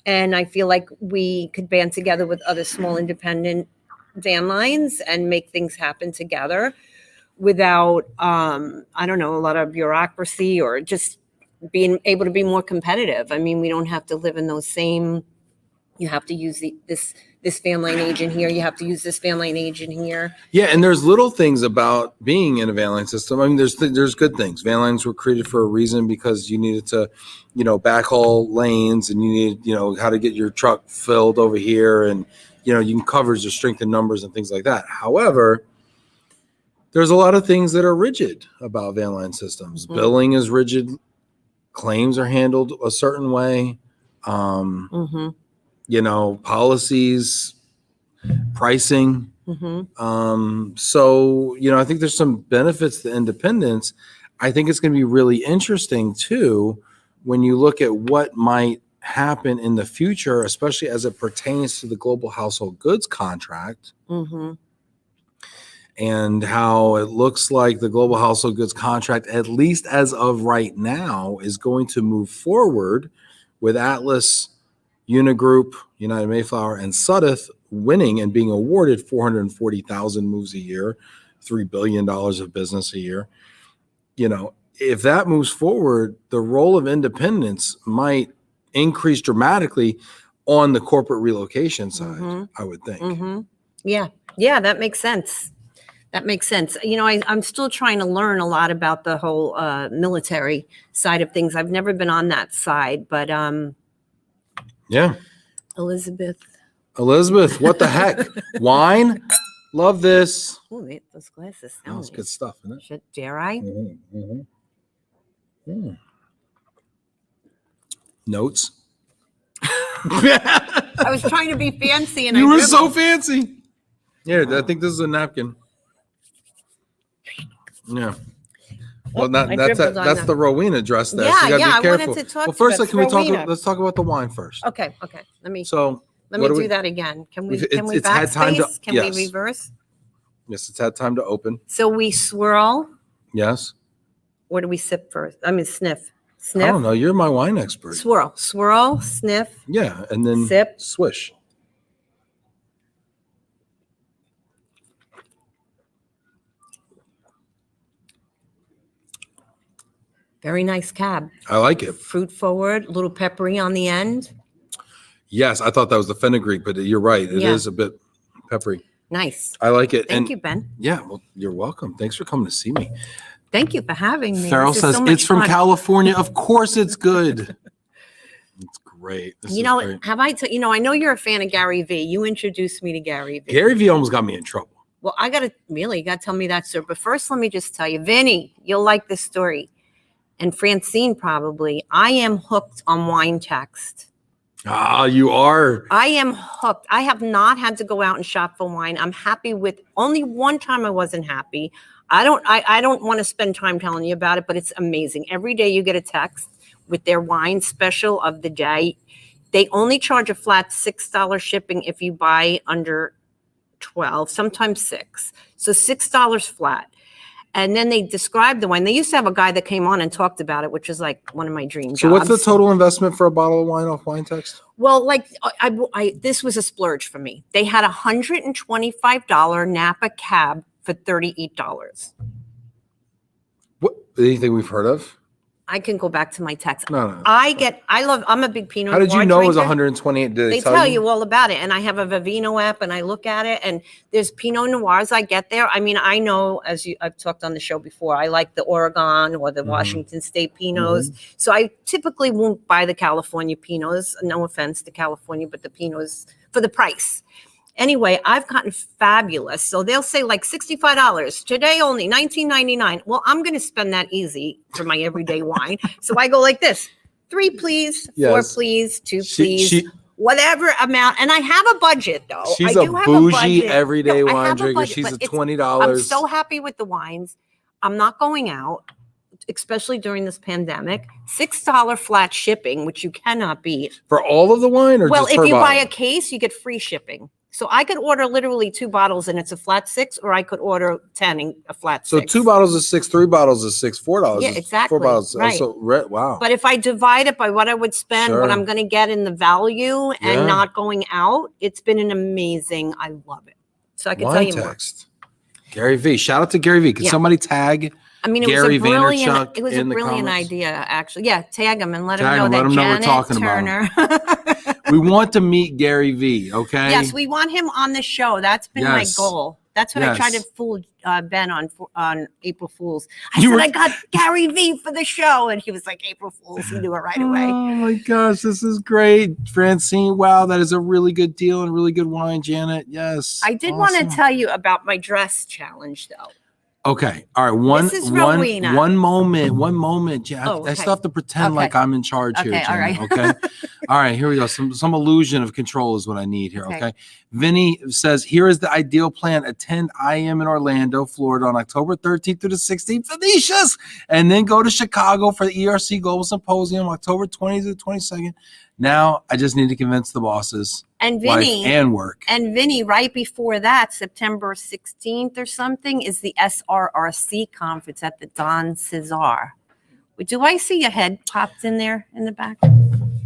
And I feel like we could band together with other small independent van lines and make things happen together without, a lot of bureaucracy or just being able to be more competitive. We don't have to live in those same. You have to use this van line agent here. You have to use this van line agent here. Yeah, and there's little things about being in a van line system. There's good things. Van lines were created for a reason because you needed to, backhaul lanes, and you need, how to get your truck filled over here, and you can coverage the strength in numbers and things like that. However, there's a lot of things that are rigid about van line systems. Mm-hmm. Billing is rigid. Claims are handled a certain way. Policies, pricing. Mm-hmm. I think there's some benefits to independence. I think it's going to be really interesting too, when you look at what might happen in the future, especially as it pertains to the global household goods contract. Mm-hmm. And how it looks like the global household goods contract, at least as of right now, is going to move forward with Atlas, Unigroup, United Mayflower, and Sudeth winning and being awarded 440,000 moves a year, $3 billion of business a year. If that moves forward, the role of independence might increase dramatically on the corporate relocation side, mm-hmm. I would think. Mm-hmm. Yeah, that makes sense. I'm still trying to learn a lot about the whole military side of things. I've never been on that side, but yeah. Elizabeth, what the heck? Wine? Love this. Oh, those glasses. That's good stuff, isn't it? Dare I? Mm-hmm. Mm-hmm. Mm. Notes. I was trying to be fancy, and you were so fancy. Yeah, I think this is a napkin. Yeah. Well, that's the Rowena dress there. Yeah, so you gotta be careful. I wanted to talk. Well, first, let's talk about the wine first. Okay. Let me do that again. Can we backspace? Can we reverse? Yes, it's had time to open. So we swirl. Yes. Or do we sip first? Sniff. I don't know. You're my wine expert. Swirl, sniff. Yeah, and then sip, swish. Very nice cab. I like it. Fruit forward, a little peppery on the end. Yes, I thought that was the fenugreek, but you're right. It is a bit peppery. Nice. I like it. Thank you, Ben. Yeah, well, you're welcome. Thanks for coming to see me. Thank you for having me. Farrell This is says so much it's from fun. California. Of course it's good. It's great. This You is know, great. I know you're a fan of Gary Vee. You introduced me to Gary Vee. Gary Vee almost got me in trouble. Well, you got to tell me that, sir. But first, let me just tell you, Vinny, you'll like this story. And Francine, probably. I am hooked on wine text. Ah, you are. I am hooked. I have not had to go out and shop for wine. I'm happy with only one time I wasn't happy. I don't want to spend time telling you about it, but it's amazing. Every day you get a text with their wine special of the day. They only charge a flat $6 shipping if you buy under 12, sometimes 6. So $6 flat. And then they describe the wine. They used to have a guy that came on and talked about it, which is like one of my dream jobs. So what's the total investment for a bottle of wine off Wine Text? Well, like this was a splurge for me. They had $125 Napa cab for $38. What? Anything we've heard of? I can go back to my text. No. I'm a big Pinot How did you Noir know it was drinker. 128? Did They tell you all about it. And I have a Vivino app and I look at it and there's Pinot Noirs I get there. I mean, I know, I've talked on the show before, I like the Oregon or the Washington State Pinots. So I typically won't buy the California Pinots. No offense to California, but the Pinots for the price. Anyway, I've gotten fabulous. So they'll say like $65 today only, $19.99. Well, I'm going to spend that easy for my everyday wine. So I go like this: 3, please, 4, please, 2, please, whatever amount. And I have a budget though. She's I a bougie everyday wine drinker. She's a $20. I'm so happy with the wines. I'm not going out, especially during this pandemic. $6 flat shipping, which you cannot beat. For all of the wine, or well, just if per you bottle? buy a case, you get free shipping. So I could order literally 2 bottles and it's a flat 6, or I could order 10 and a flat 6. So 2 bottles is 6, 3 bottles is 6, $4. Yeah, is exactly. 4 bottles. Right. Wow. But if I divide it by what I would spend, what I'm going to get in the value and not going out, it's been an amazing. I love it. So I can tell you Text. Gary Vee. Shout out to Gary Vee. Can somebody tag? I mean, Gary it was a brilliant idea, actually. Yeah, tag him and let him know that Janet Turner. We want to meet Gary Vee, okay? Yes, we want him on the show. That's been my goal. That's what I tried to fool Ben on April Fool's. I said, I got Gary Vee for the show. And he was like, April Fool's. He knew it right away. Oh, my gosh. This is great. Francine, wow, that is a really good deal and really good wine, Janet. Yes. I did want to tell you about my dress challenge, though. Okay. All right. One moment. Yeah. I still have to pretend like I'm in charge here. Janet, all right. Okay. All right. Here we go. Some illusion of control is what I need here. Okay. Vinny says, here is the ideal plan. Attend IM in Orlando, Florida on October 13th through the 16th. Felicia's. And then go to Chicago for the ERC Global Symposium, October 20th to the 22nd. Now I just need to convince the bosses. And Vinny, and work. And Vinny, right before that, September 16th or something, is the SRRC conference at the Don Cesar. Do I see your head popped in there in the back?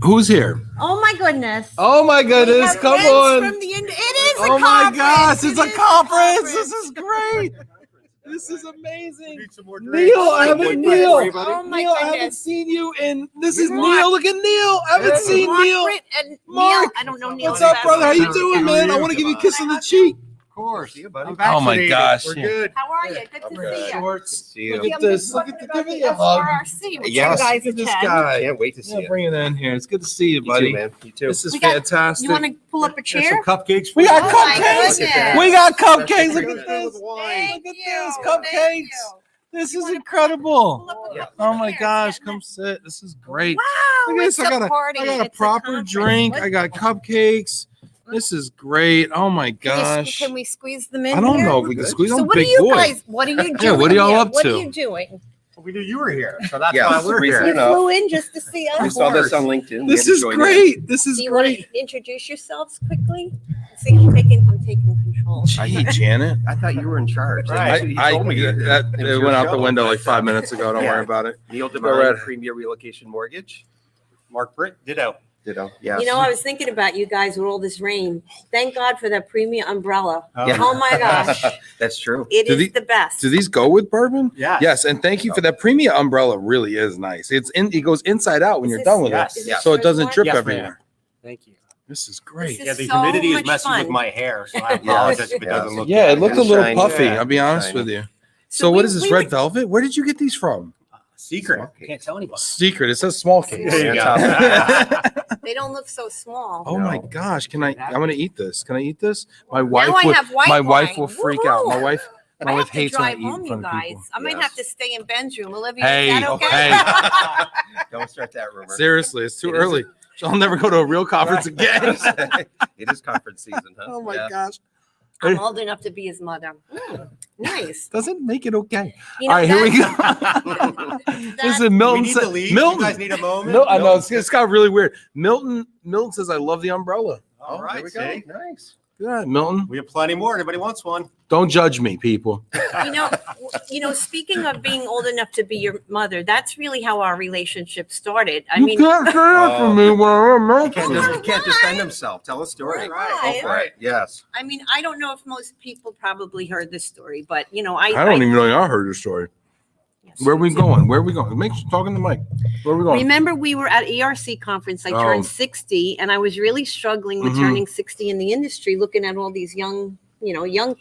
Who's here? Oh my goodness. Oh my goodness. Come on. It is a conference. Oh my gosh. It's a conference. This is great. This is amazing. Neil, I haven't I haven't seen you in. This is Neil. Look at Neil. I haven't seen Neil. Mark, I don't know Neil. What's up, brother? How you doing, man? I want to give you a kiss on the cheek. Of course. See you, buddy. Oh my gosh. We're good. How are you? Good to see you. Shorts. See you. Look at this. Look at give me a hug. Yes. Look at this guy. Can't wait to see you. Bring it in here. It's good to see you, buddy. You too, man. You too. This is fantastic. You want to pull up a chair? Cupcakes. We got Oh my cupcakes. goodness. We got cupcakes. Look at this. Thank Look at you. this. Thank Cupcakes. you. This is Pull incredible. up a couple Oh my chairs. gosh, come sit. This is great. Wow, Look at this. it's I got a party. I got a It's proper conference. drink. What- I got cupcakes. This is great. Oh my gosh. Can we squeeze them in? I don't here? know if we can squeeze. So I'm what big are you boy. guys? What are you doing? Yeah, what are y'all here? up What to? are you doing? We knew you were here, so that's Yeah, why we're here. you You know. flew in just to see us. We saw this on LinkedIn. This is great. This is Do you want great. to introduce yourselves quickly? See, I'm taking control. Gee, Janet. I thought you were in charge. Right. You told me that it was it your went out the show. window like 5 minutes ago. Don't Yeah. worry about it. Neil Go DeMond, ahead. Premier Relocation Mortgage. Mark Britt, ditto. Ditto. Yes. You know, I was thinking about you guys with all this rain. Thank God for that premium umbrella. Yeah. Oh my gosh, That's true. it Do is the- the best. Do these go with bourbon? Yeah. Yes, and thank you for that premium umbrella. Really is nice. It goes inside out when Is you're this- done with Yes. it, Yes. so it doesn't First drip Yes, everywhere. ma'am. Thank you. This is great. This is Yeah, the so humidity is much messing fun. with my hair, so I apologize if it doesn't look Yeah, it good. looked a little Shiny. puffy. Yeah. I'll be honest Shiny. with you. So what is this, red velvet? Where did you get these from? Secret. Can't tell anybody. Secret. It says small case. There you Yeah, go. They don't look so small. Oh my No. gosh! I'm gonna eat this. Can I eat this? My Now wife I would. have white My wife wine. will freak out. My Woohoo! wife I have to hates when I drive eat in home, you front of guys. people. I might Yes. have to stay in Ben's room. Olivia, Hey, is that okay? hey. Don't start that rumor. Seriously, it's too It is early. I'll never go to a real conference again. It is conference season, huh? Oh my Yeah. gosh! I'm old enough to be his mother. Nice. Doesn't make it okay. You All right, here we go. that- Listen, We Milton need to said. leave. Milton. You guys need a moment. I know it's got really weird. Milton says, "I love the umbrella." All There right, we go. see? Nice. Yeah, Milton. We have plenty more. Anybody wants one? Don't judge me, people. You know, speaking of being old enough to be your mother, that's really how our relationship started. I You mean, can't say that for me when I'm He can't defend himself. Tell a story. Right. Go for it. Yes. I mean, I don't know if most people probably heard this story, but you know, I don't even know I heard your story. Yes, Where are we you do. going? Where are we going? Make sure talking to Mike. Where are we going? Remember, we were at ERC conference. I Oh. turned 60, and I was really struggling with Mhm. turning 60 in the industry, looking at all these young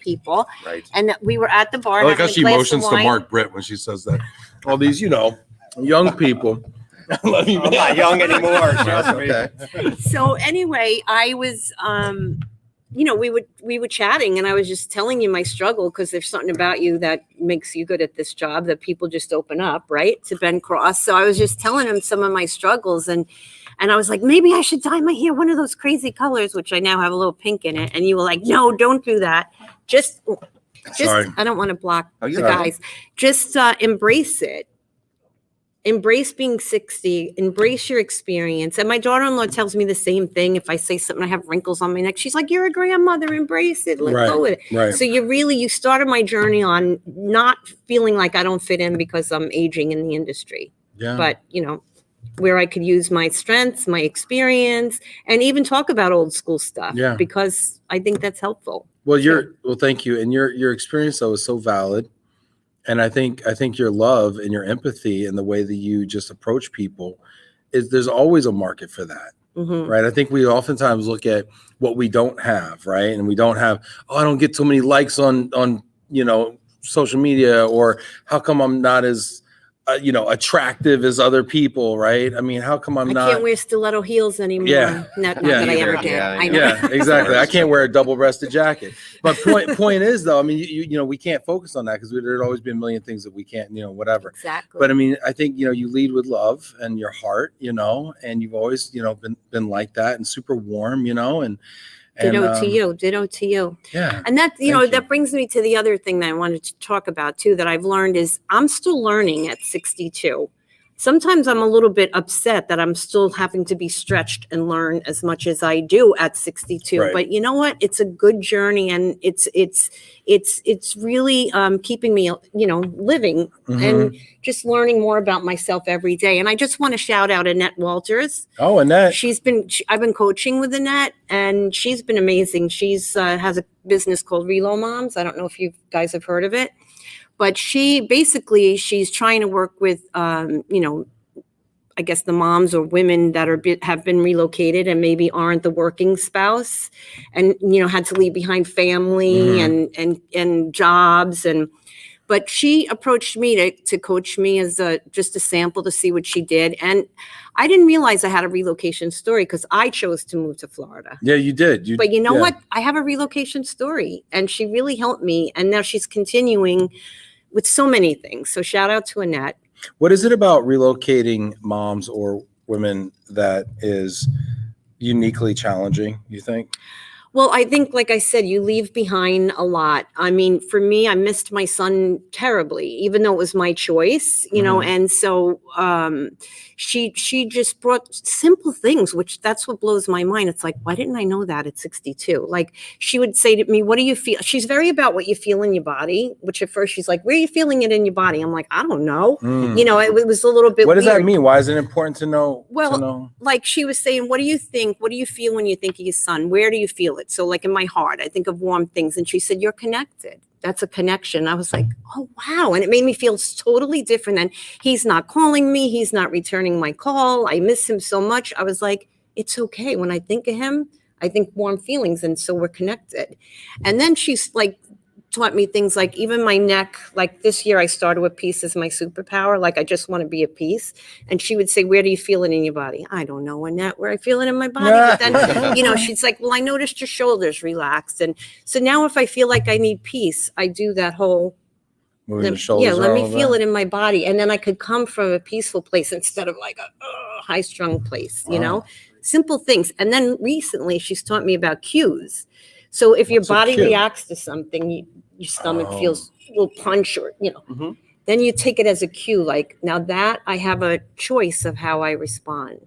people. Right. And we were at the bar. I like how having a she glass of motions to wine. Mark Britt when she says that. All these, young people. I love you, I'm not young anymore. Trust me. Okay. So anyway, I was, we were chatting, and I was just telling you my struggle, because there's something about you that makes you good at this job that people just open up, right, to Ben Cross. So I was just telling him some of my struggles, and I was like, maybe I should dye my hair one of those crazy colors, which I now have a little pink in it. And you were like, no, don't do that. Just Sorry. I don't want to block Oh, the you're fine. guys. Just embrace it. Embrace being 60, embrace your experience. And my daughter-in-law tells me the same thing. If I say something, I have wrinkles on my neck. She's like, you're a grandmother, embrace it. Let go with it. Right. So you started my journey on not feeling like I don't fit in because I'm aging in the industry. Yeah. But, where I could use my strengths, my experience, and even talk about old school stuff. Yeah. Because I think that's helpful. Well, thank you. And your experience though is so valid. And I think your love and your empathy and the way that you just approach people there's always a market for that. Mhm. Right. I think we oftentimes look at what we don't have, right? And we don't have, I don't get so many likes on social media, or how come I'm not as attractive as other people, right? I mean, how come I'm I not? can't wear stiletto heels anymore. Yeah. Not Yeah. that I ever Either. did. Yeah, I know. Yeah, exactly. I can't wear a double-breasted jacket. But point is though, I mean, we can't focus on that because there'd always be a million things that we can't, whatever. Exactly. But I mean, I think you lead with love and your heart, and you've always been like that and super warm, and Ditto to you. Yeah. And that, Thank you. that brings me to the other thing that I wanted to talk about too, that I've learned is I'm still learning at 62. Sometimes I'm a little bit upset that I'm still having to be stretched and learn as much as I do at 62. Right. But you know what? It's a good journey, and it's really keeping me, living Mhm. and just learning more about myself every day. And I just want to shout out Annette Walters. Oh, and that. I've been coaching with Annette, and she's been amazing. She's has a business called Relo Moms. I don't know if you guys have heard of it, but she's trying to work with, I guess the moms or women that have been relocated and maybe aren't the working spouse, and had to leave behind family and jobs. But she approached me to coach me as just a sample to see what she did. And I didn't realize I had a relocation story because I chose to move to Florida. Yeah, you did. But you know what? I have a relocation story, and she really helped me. And now she's continuing with so many things. So shout out to Annette. What is it about relocating moms or women that is uniquely challenging, you think? Well, I think, like I said, you leave behind a lot. I mean, for me, I missed my son terribly, even though it was my choice, and so she just brought simple things, which that's what blows my mind. It's like, why didn't I know that at 62? Like, she would say to me, what do you feel? She's very about what you feel in your body, which at first she's like, where are you feeling it in your body? I'm like, I don't know. It was a little bit What does that weird. mean? Why is it important to know? Well, like she was saying, what do you think? What do you feel when you think of your son? Where do you feel it? So like in my heart, I think of warm things. And she said, you're connected. That's a connection. I was like, oh, wow. And it made me feel totally different. And he's not calling me. He's not returning my call. I miss him so much. I was like, it's okay. When I think of him, I think warm feelings. And so we're connected. And then she's like taught me things like even my neck, like this year I started with peace as my superpower. Like I just want to be at peace. And she would say, where do you feel it in your body? I don't know, Annette, where I feel it in my body. But then, you know, she's like, well, I noticed your shoulders relaxed. And so now if I feel like I need peace, I do that whole, Moving the shoulders let me around a feel bit. it in my body. And then I could come from a peaceful place instead of like a high strung place, you know, simple things. And then recently she's taught me about cues. So if your What's a body cue? reacts to something, your stomach Oh. feels a little punch or, you know, then you take it as a cue. Like now that I have a choice of how I respond.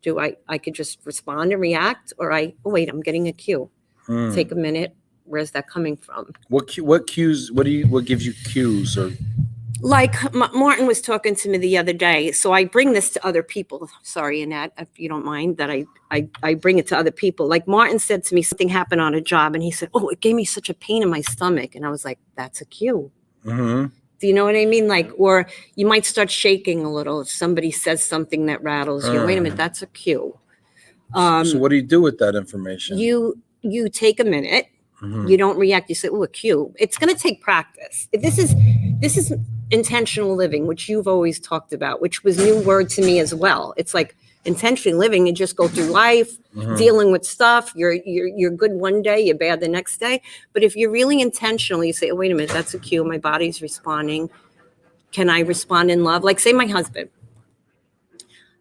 Do I could just respond and react, or oh wait, I'm getting a cue. Take a minute. Where's that coming from? What cues? What gives you cues? Or Like Martin was talking to me the other day, so I bring this to other people. Sorry, Annette, if you don't mind that I bring it to other people. Like Martin said to me, something happened on a job, and he said, "Oh, it gave me such a pain in my stomach," and I was like, "That's a cue." Do you know what I mean? Like, or you might start shaking a little if somebody says something that rattles you. Wait a minute, that's a cue. So what do you do with that information? You take a minute. You don't react. You say, "Oh, a cue." It's going to take practice. This is intentional living, which you've always talked about, which was new word to me as well. It's like intentional living. You just go through life, dealing with stuff. You're good one day, you're bad the next day. But if you're really intentional, you say, "Oh, wait a minute, that's a cue. My body's responding. Can I respond in love?" Like, say, my husband.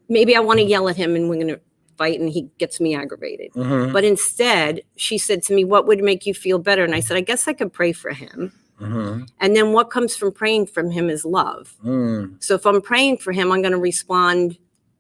Maybe I want to yell at him, and we're going to fight, and he gets me aggravated. But instead, she said to me, "What would make you feel better?" And I said, "I guess I could pray for him." And then what comes from praying from him is love. So if I'm praying for him, I'm going to respond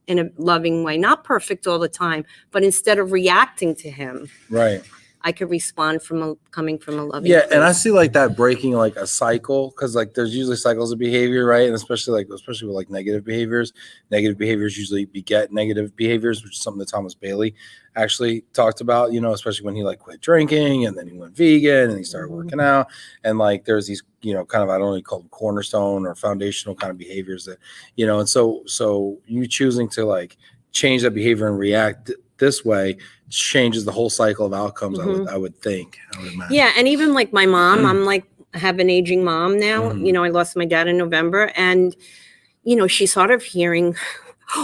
in a loving way, not perfect all the time, but instead of reacting to him, Right. I could respond coming from a loving Yeah, place. and I see like that breaking like a cycle, because like there's usually cycles of behavior, right? And especially with like negative behaviors. Negative behaviors usually beget negative behaviors, which is something that Thomas Bailey actually talked about, you know, especially when he like quit drinking and then he went vegan and he started working out. And like there's these, you know, kind of, I don't know, call them cornerstone or foundational kind of behaviors that, you know, and so you choosing to like change that behavior and react this way changes the whole cycle of outcomes. I would think. I would imagine. Yeah, and even like my mom, I'm like, I have an aging mom now. You know, I lost my dad in November, and you know, she's hard of hearing.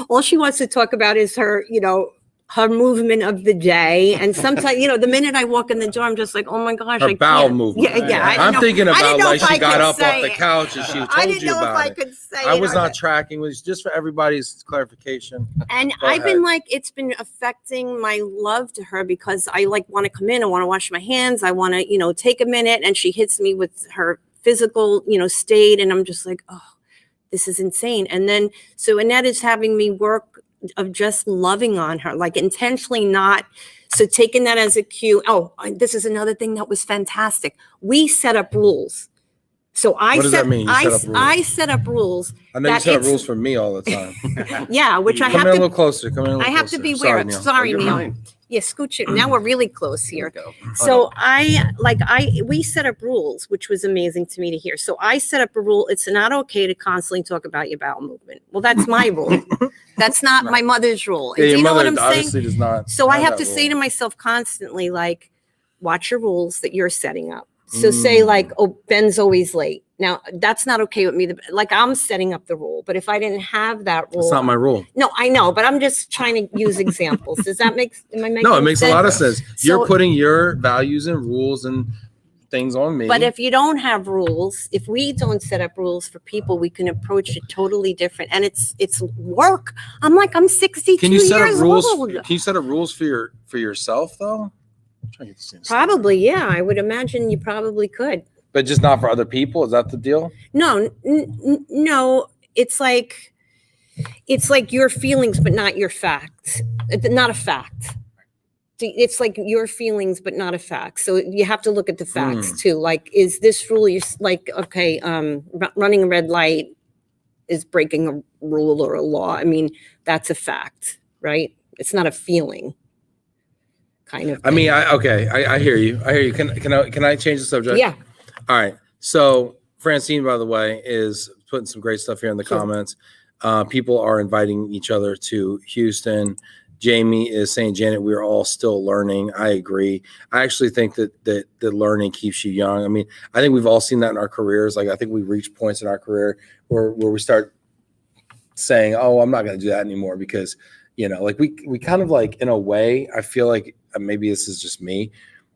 All she wants to talk about is her, you know, her movement of the day. And sometimes, you know, the minute I walk in the door, I'm just like, oh my gosh, Her I bowel can't. movement. Yeah. I'm thinking about like she got up off the it. couch and she I told didn't you know if about I it. could say I it was or not tracking. It was just for everybody's clarification. And Go I've ahead. been like, it's been affecting my love to her because I like want to come in, I want to wash my hands, I want to, you know, take a minute, and she hits me with her physical, you know, state, and I'm just like, oh, this is insane. And then so Annette is having me work of just loving on her, like intentionally not. So taking that as a cue. Oh, this is another thing that was fantastic. We set up rules. So What does that mean? You set up rules? I set up rules. I know you that set up it's- rules for me all the time. Yeah, which I Come have in a to. little closer. Come in a little I have closer. to be Sorry, aware. Neil. Sorry, You're Neil. fine. Yeah, scooch it. Now we're really close here. There you go. So we set up rules, which was amazing to me to hear. So I set up a rule. It's not okay to constantly talk about your bowel movement. Well, that's my rule. That's not my mother's rule. Yeah, Do your you know mother what I'm saying? obviously does not. So I have that to say to rule. myself constantly, like, watch your rules that you're setting up. So say like, oh, Ben's always late. Now that's not okay with me. Like I'm setting up the rule, but if I didn't have that rule, It's not my rule. no, I know, but I'm just trying to use examples. Does that am I making No, it makes sense? a lot of sense. So- You're putting your values and rules and things on me. But if you don't have rules, if we don't set up rules for people, we can approach it totally different. And it's work. I'm like, I'm 62 can you set up years rules? old. Can you set up rules for yourself though? I'm trying to get this thing to stop. Probably, yeah. I would imagine you probably could. But just not for other people. Is that the deal? No, no. It's like your feelings, but not your facts. Not a fact. It's like your feelings, but not a fact. So you have to look at the facts too. Like, is this rule? You're like, okay, running a red light is breaking a rule or a law. I mean, that's a fact, right? It's not a feeling. Kind of. I mean, I hear you. I hear you. Can I change the subject? Yeah. All right. So Francine, by the way, is putting some great stuff here in the comments. People are inviting each other to Houston Jamie is saying, Janet, we're all still learning. I agree. I actually think that the learning keeps you young. I mean, I think we've all seen that in our careers. Like, I think we reach points in our career where we start saying, oh, I'm not going to do that anymore because, like we kind of like, in a way, I feel like maybe this is just me.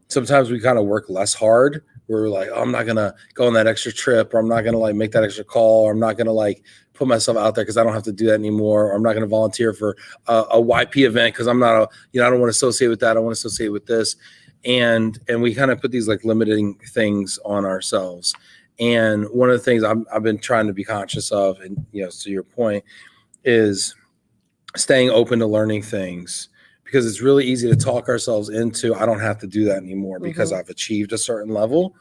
Sometimes we kind of work less hard. We're like, oh, I'm not going to go on that extra trip, or I'm not going to like make that extra call, or I'm not going to like put myself out there because I don't have to do that anymore, or I'm not going to volunteer for a YP event because I'm not I don't want to associate with that. I want to associate with this. And we kind of put these like limiting things on ourselves. And one of the things I've been trying to be conscious of, and, to your point, is staying open to learning things, because it's really easy to talk ourselves into, I don't have to do that anymore because I've achieved a certain level,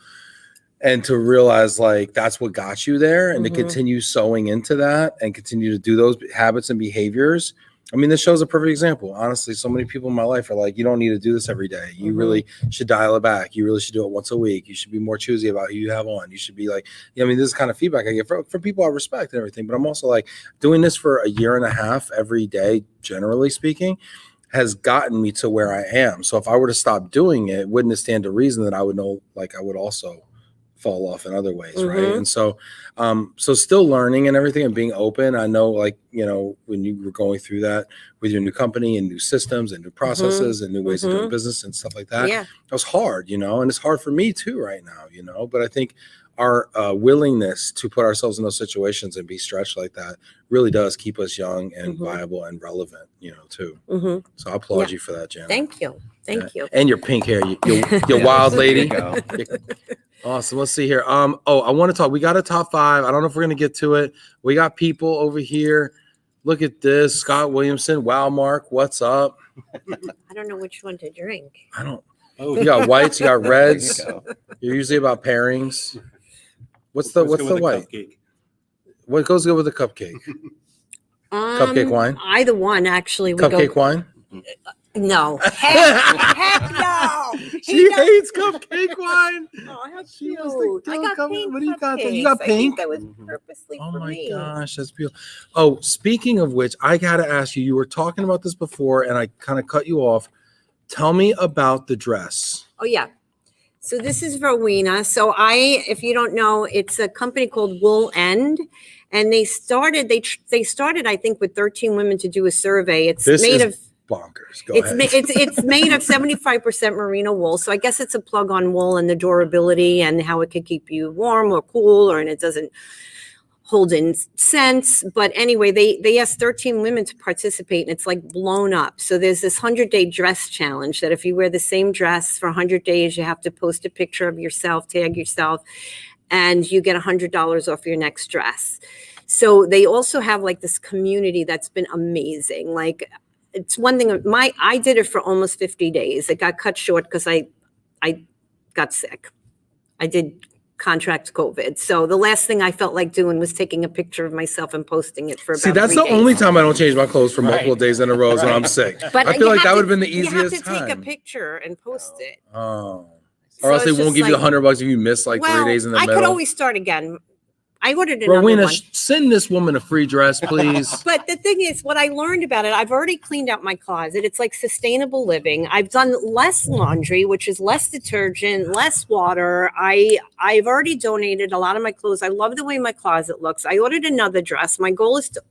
and to realize like that's what got you there, and to continue sowing into that and continue to do those habits and behaviors. I mean, this show's a perfect example. Honestly, so many people in my life are like, you don't need to do this every day. You really should dial it back. You really should do it once a week. You should be more choosy about who you have on. You should be like, I mean, this is kind of feedback I get from people I respect and everything. But I'm also like, doing this for a year and a half every day, generally speaking, has gotten me to where I am. So if I were to stop doing it, wouldn't it stand to reason that I would know, like I would also fall off in other ways, right? And so still learning and everything and being open. I know, like, when you were going through that with your new company and new systems and new processes and new ways of doing business and stuff like that, it was hard, and it's hard for me too right now, but I think our willingness to put ourselves in those situations and be stretched like that really does keep us young and viable and relevant, too. So I applaud you for that, Janet. Thank you. Thank you. And your pink hair, you're wild lady. Awesome. Let's see here. I want to talk. We got a top 5. I don't know if we're going to get to it. We got people over here. Look at this. Scott Williamson. Wow, Mark. What's up? I don't know which one to drink. I don't. You got whites. You got reds. You're usually about pairings. What's the white? Cupcake. What goes good with a cupcake? Cupcake wine? Either one, actually. Cupcake wine? No. Heck no. She hates cupcake wine. Oh, how She cute. was like, I got pink. what do you got there? You cupcakes. got I think pink? that was purposely Oh for my me. gosh, that's beautiful. Oh, speaking of which, I got to ask you, you were talking about this before and I kind of cut you off. Tell me about the dress. Oh, yeah. So this is Rowena. So if you don't know, it's a company called Wool End. And they started, I think, with 13 women to do a survey. It's made of bonkers. It's made of 75% merino wool. So I guess it's a plug on wool and the durability and how it could keep you warm or cool, and it doesn't hold in scents. But anyway, they asked 13 women to participate, and it's like blown up. So there's this 100-day dress challenge that if you wear the same dress for 100 days, you have to post a picture of yourself, tag yourself, and you get $100 off your next dress. So they also have like this community that's been amazing. Like, it's one thing, I did it for almost 50 days. It got cut short because I got sick. I did contract COVID. So the last thing I felt like doing was taking a picture of myself and posting it for about 3 days. See, that's the only time I don't change my clothes for multiple days in a row is when I'm sick. But I feel like that would have been the easiest You have to time. take a picture and post it. Oh. So Or else they it's won't just give you like- $100 if you miss like 3 days in the I middle. could always start again. I ordered another Rowena, one. send this woman a free dress, please. But the thing is, what I learned about it, I've already cleaned out my closet. It's like sustainable living. I've done less laundry, which is less detergent, less water. I've already donated a lot of my clothes. I love the way my closet looks. I ordered another dress. My goal is to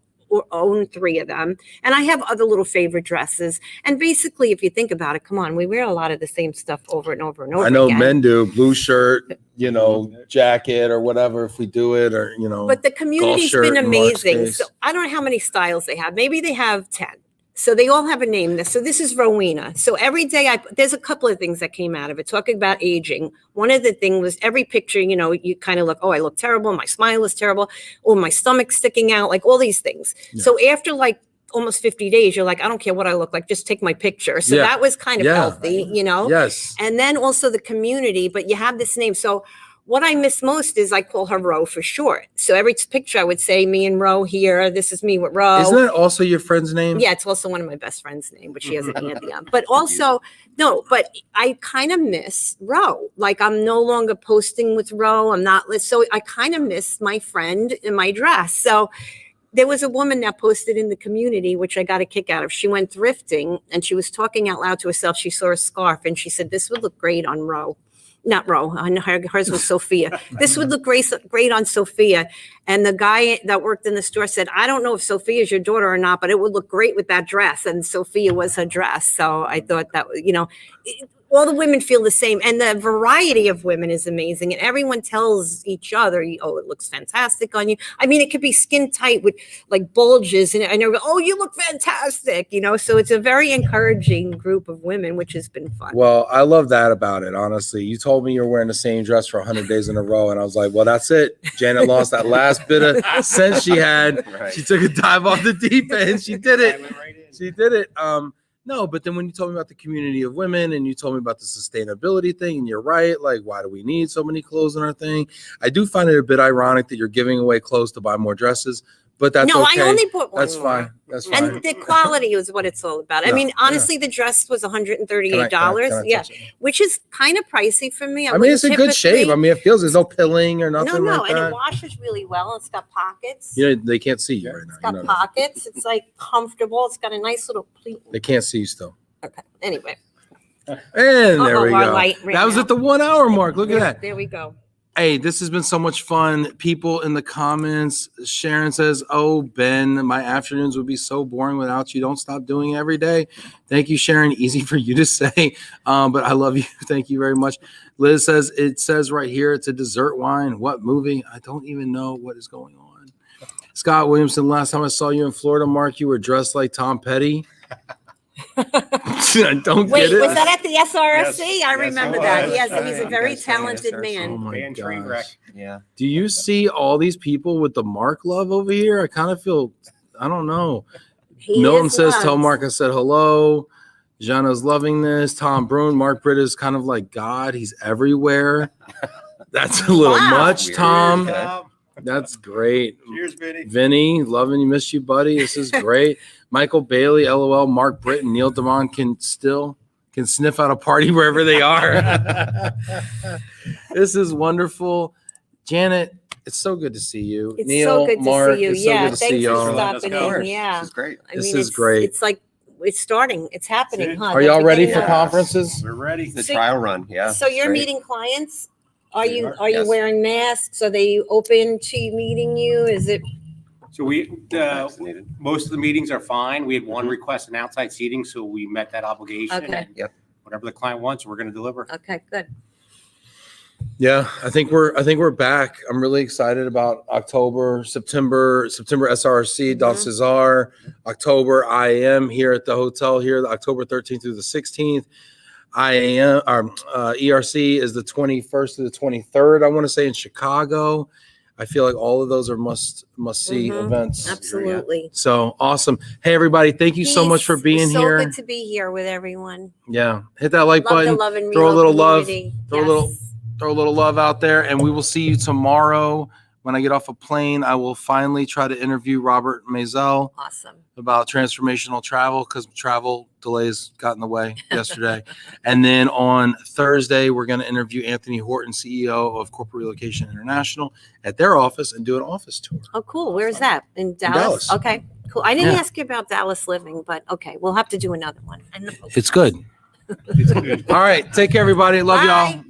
own 3 of them. And I have other little favorite dresses. And basically, if you think about it, come on, we wear a lot of the same stuff over and over and over I know again. men do blue shirt, jacket or whatever if we do it, or But the community's shirt been in Mark's amazing. case. So I don't know how many styles they have. Maybe they have 10. So they all have a name. So this is Rowena. So every day there's a couple of things that came out of it, talking about aging. One of the things was every picture, you kind of look, oh, I look terrible. My smile is terrible. Oh, my stomach's sticking out, like all these things. Yeah. So after like almost 50 days, you're like, I don't care what I look like, just take my picture. So Yeah. that was kind of healthy, Yes. And then also the community, but you have this name. So what I miss most is I call her Ro for short. So every picture I would say me and Ro here. This is me with Ro. Isn't that also your friend's name? Yeah, it's also one of my best friends' name, but she has an E at the end. But also, no, but I kind of miss Ro. Like I'm no longer posting with Ro. I'm not, so I kind of miss my friend in my dress. So there was a woman that posted in the community, which I got a kick out of. She went thrifting and she was talking out loud to herself. She saw a scarf and she said, this would look great on hers was Sophia. This would look great on Sophia. And the guy that worked in the store said, I don't know if Sophia is your daughter or not, but it would look great with that dress. And Sophia was her dress. So I thought that, all the women feel the same. And the variety of women is amazing. And everyone tells each other, oh, it looks fantastic on you. I mean, it could be skin tight with like bulges. And I know, oh, you look fantastic. So it's a very encouraging group of women, which has been fun. Well, I love that about it, honestly. You told me you were wearing the same dress for 100 days in a row. And I was like, well, that's it. Janet lost that last bit of sense she had. Right. She took a dive off the deep end. She did it. She did it. No, but then when you told me about the community of women and you told me about the sustainability thing, and you're right, like, why do we need so many clothes in our thing? I do find it a bit ironic that you're giving away clothes to buy more dresses, but that's okay. I only bought one. That's fine. That's fine. And the quality is what it's all about. I mean, honestly, the dress was $138. Can I Yeah, touch it? which is kind of pricey for me. I mean, it's in good shape. I mean, it feels there's no pilling or nothing No, like and that. it washes really well. It's got pockets. They can't see you right now. It's got pockets. It's like comfortable. It's got a nice little pleat. They can't see you still. Okay. Anyway. And there we our go. light ran That was out. at the 1 hour mark. Look at that. There we go. Hey, this has been so much fun. People in the comments, Sharon says, oh, Ben, my afternoons would be so boring without you. Don't stop doing it every day. Thank you, Sharon. Easy for you to say, but I love you. Thank you very much. Liz says, it says right here, it's a dessert wine. What movie? I don't even know what is going on. Scott Williamson, last time I saw you in Florida, Mark, you were dressed like Tom Petty. I don't Wait, get it. was that at the SRFC? Yes. I Yes, remember it that. was. Yes, he's a very That's funny, talented SRFC. man. Oh my Man, train gosh. wreck. Yeah. Do you see all these people with the Mark love over here? I kind of feel, I don't know. He Milton is says, loved. tell Mark I said hello. Jana's loving this. Tom Brune, Mark Britta is kind of like God. He's everywhere. That's a little Wow. much, Weird. Tom. Yeah. That's great. Cheers, Vinny. Vinny, loving you, miss you, buddy. This is great. Michael Bailey, LOL, Mark Britton, Neil Devon can sniff out a party wherever they are. This is wonderful. Janet, it's so good to see you. It's Neil, so good to Mark, see you. it's so Yeah, good to see thanks for y'all. stopping Of course. in. Yeah. This is great. I This mean, is great. It's like it's starting. It's happening, huh? Are y'all They're ready beginning for to- conferences? We're ready. The So- trial run. Yeah. So you're Great. meeting clients? Are We you are, are you yes. wearing masks? Are they open to meeting you? Is it So Vaccinated. most of the meetings are fine. We had one Mhm. request, an outside seating, so we met that obligation. Okay. and Yep. Whatever the client wants, we're going to deliver. okay? Good. Yeah, I think we're back. I'm really excited about October, September SRC, Don Mhm. Cesar, October IAM here at the hotel here, October 13th through the 16th. IAM, ERC is the 21st to the 23rd, I want to say, in Chicago. I feel like all of those are must see Mhm. events. Absolutely. So awesome. Hey, everybody, thank you so much for Peace. being so here. good to be here with everyone. Yeah, hit that like Love button. the Love and throw a Relo little love, community. throw a little- Throw a little love out there, and we will see you tomorrow. When I get off a plane, I will finally try to interview Robert Maisel Awesome. about transformational travel, because travel delays got in the way yesterday. And then on Thursday, we're going to interview Anthony Horton, CEO of Corporate Relocation International, at their office and do an office tour. Oh, cool. Where's that? In Dallas? Dallas. Okay, cool. I didn't Yeah. ask you about Dallas living, but okay, we'll have to do another one. It's good. It's good. All right. Take care, everybody. Love Bye. y'all.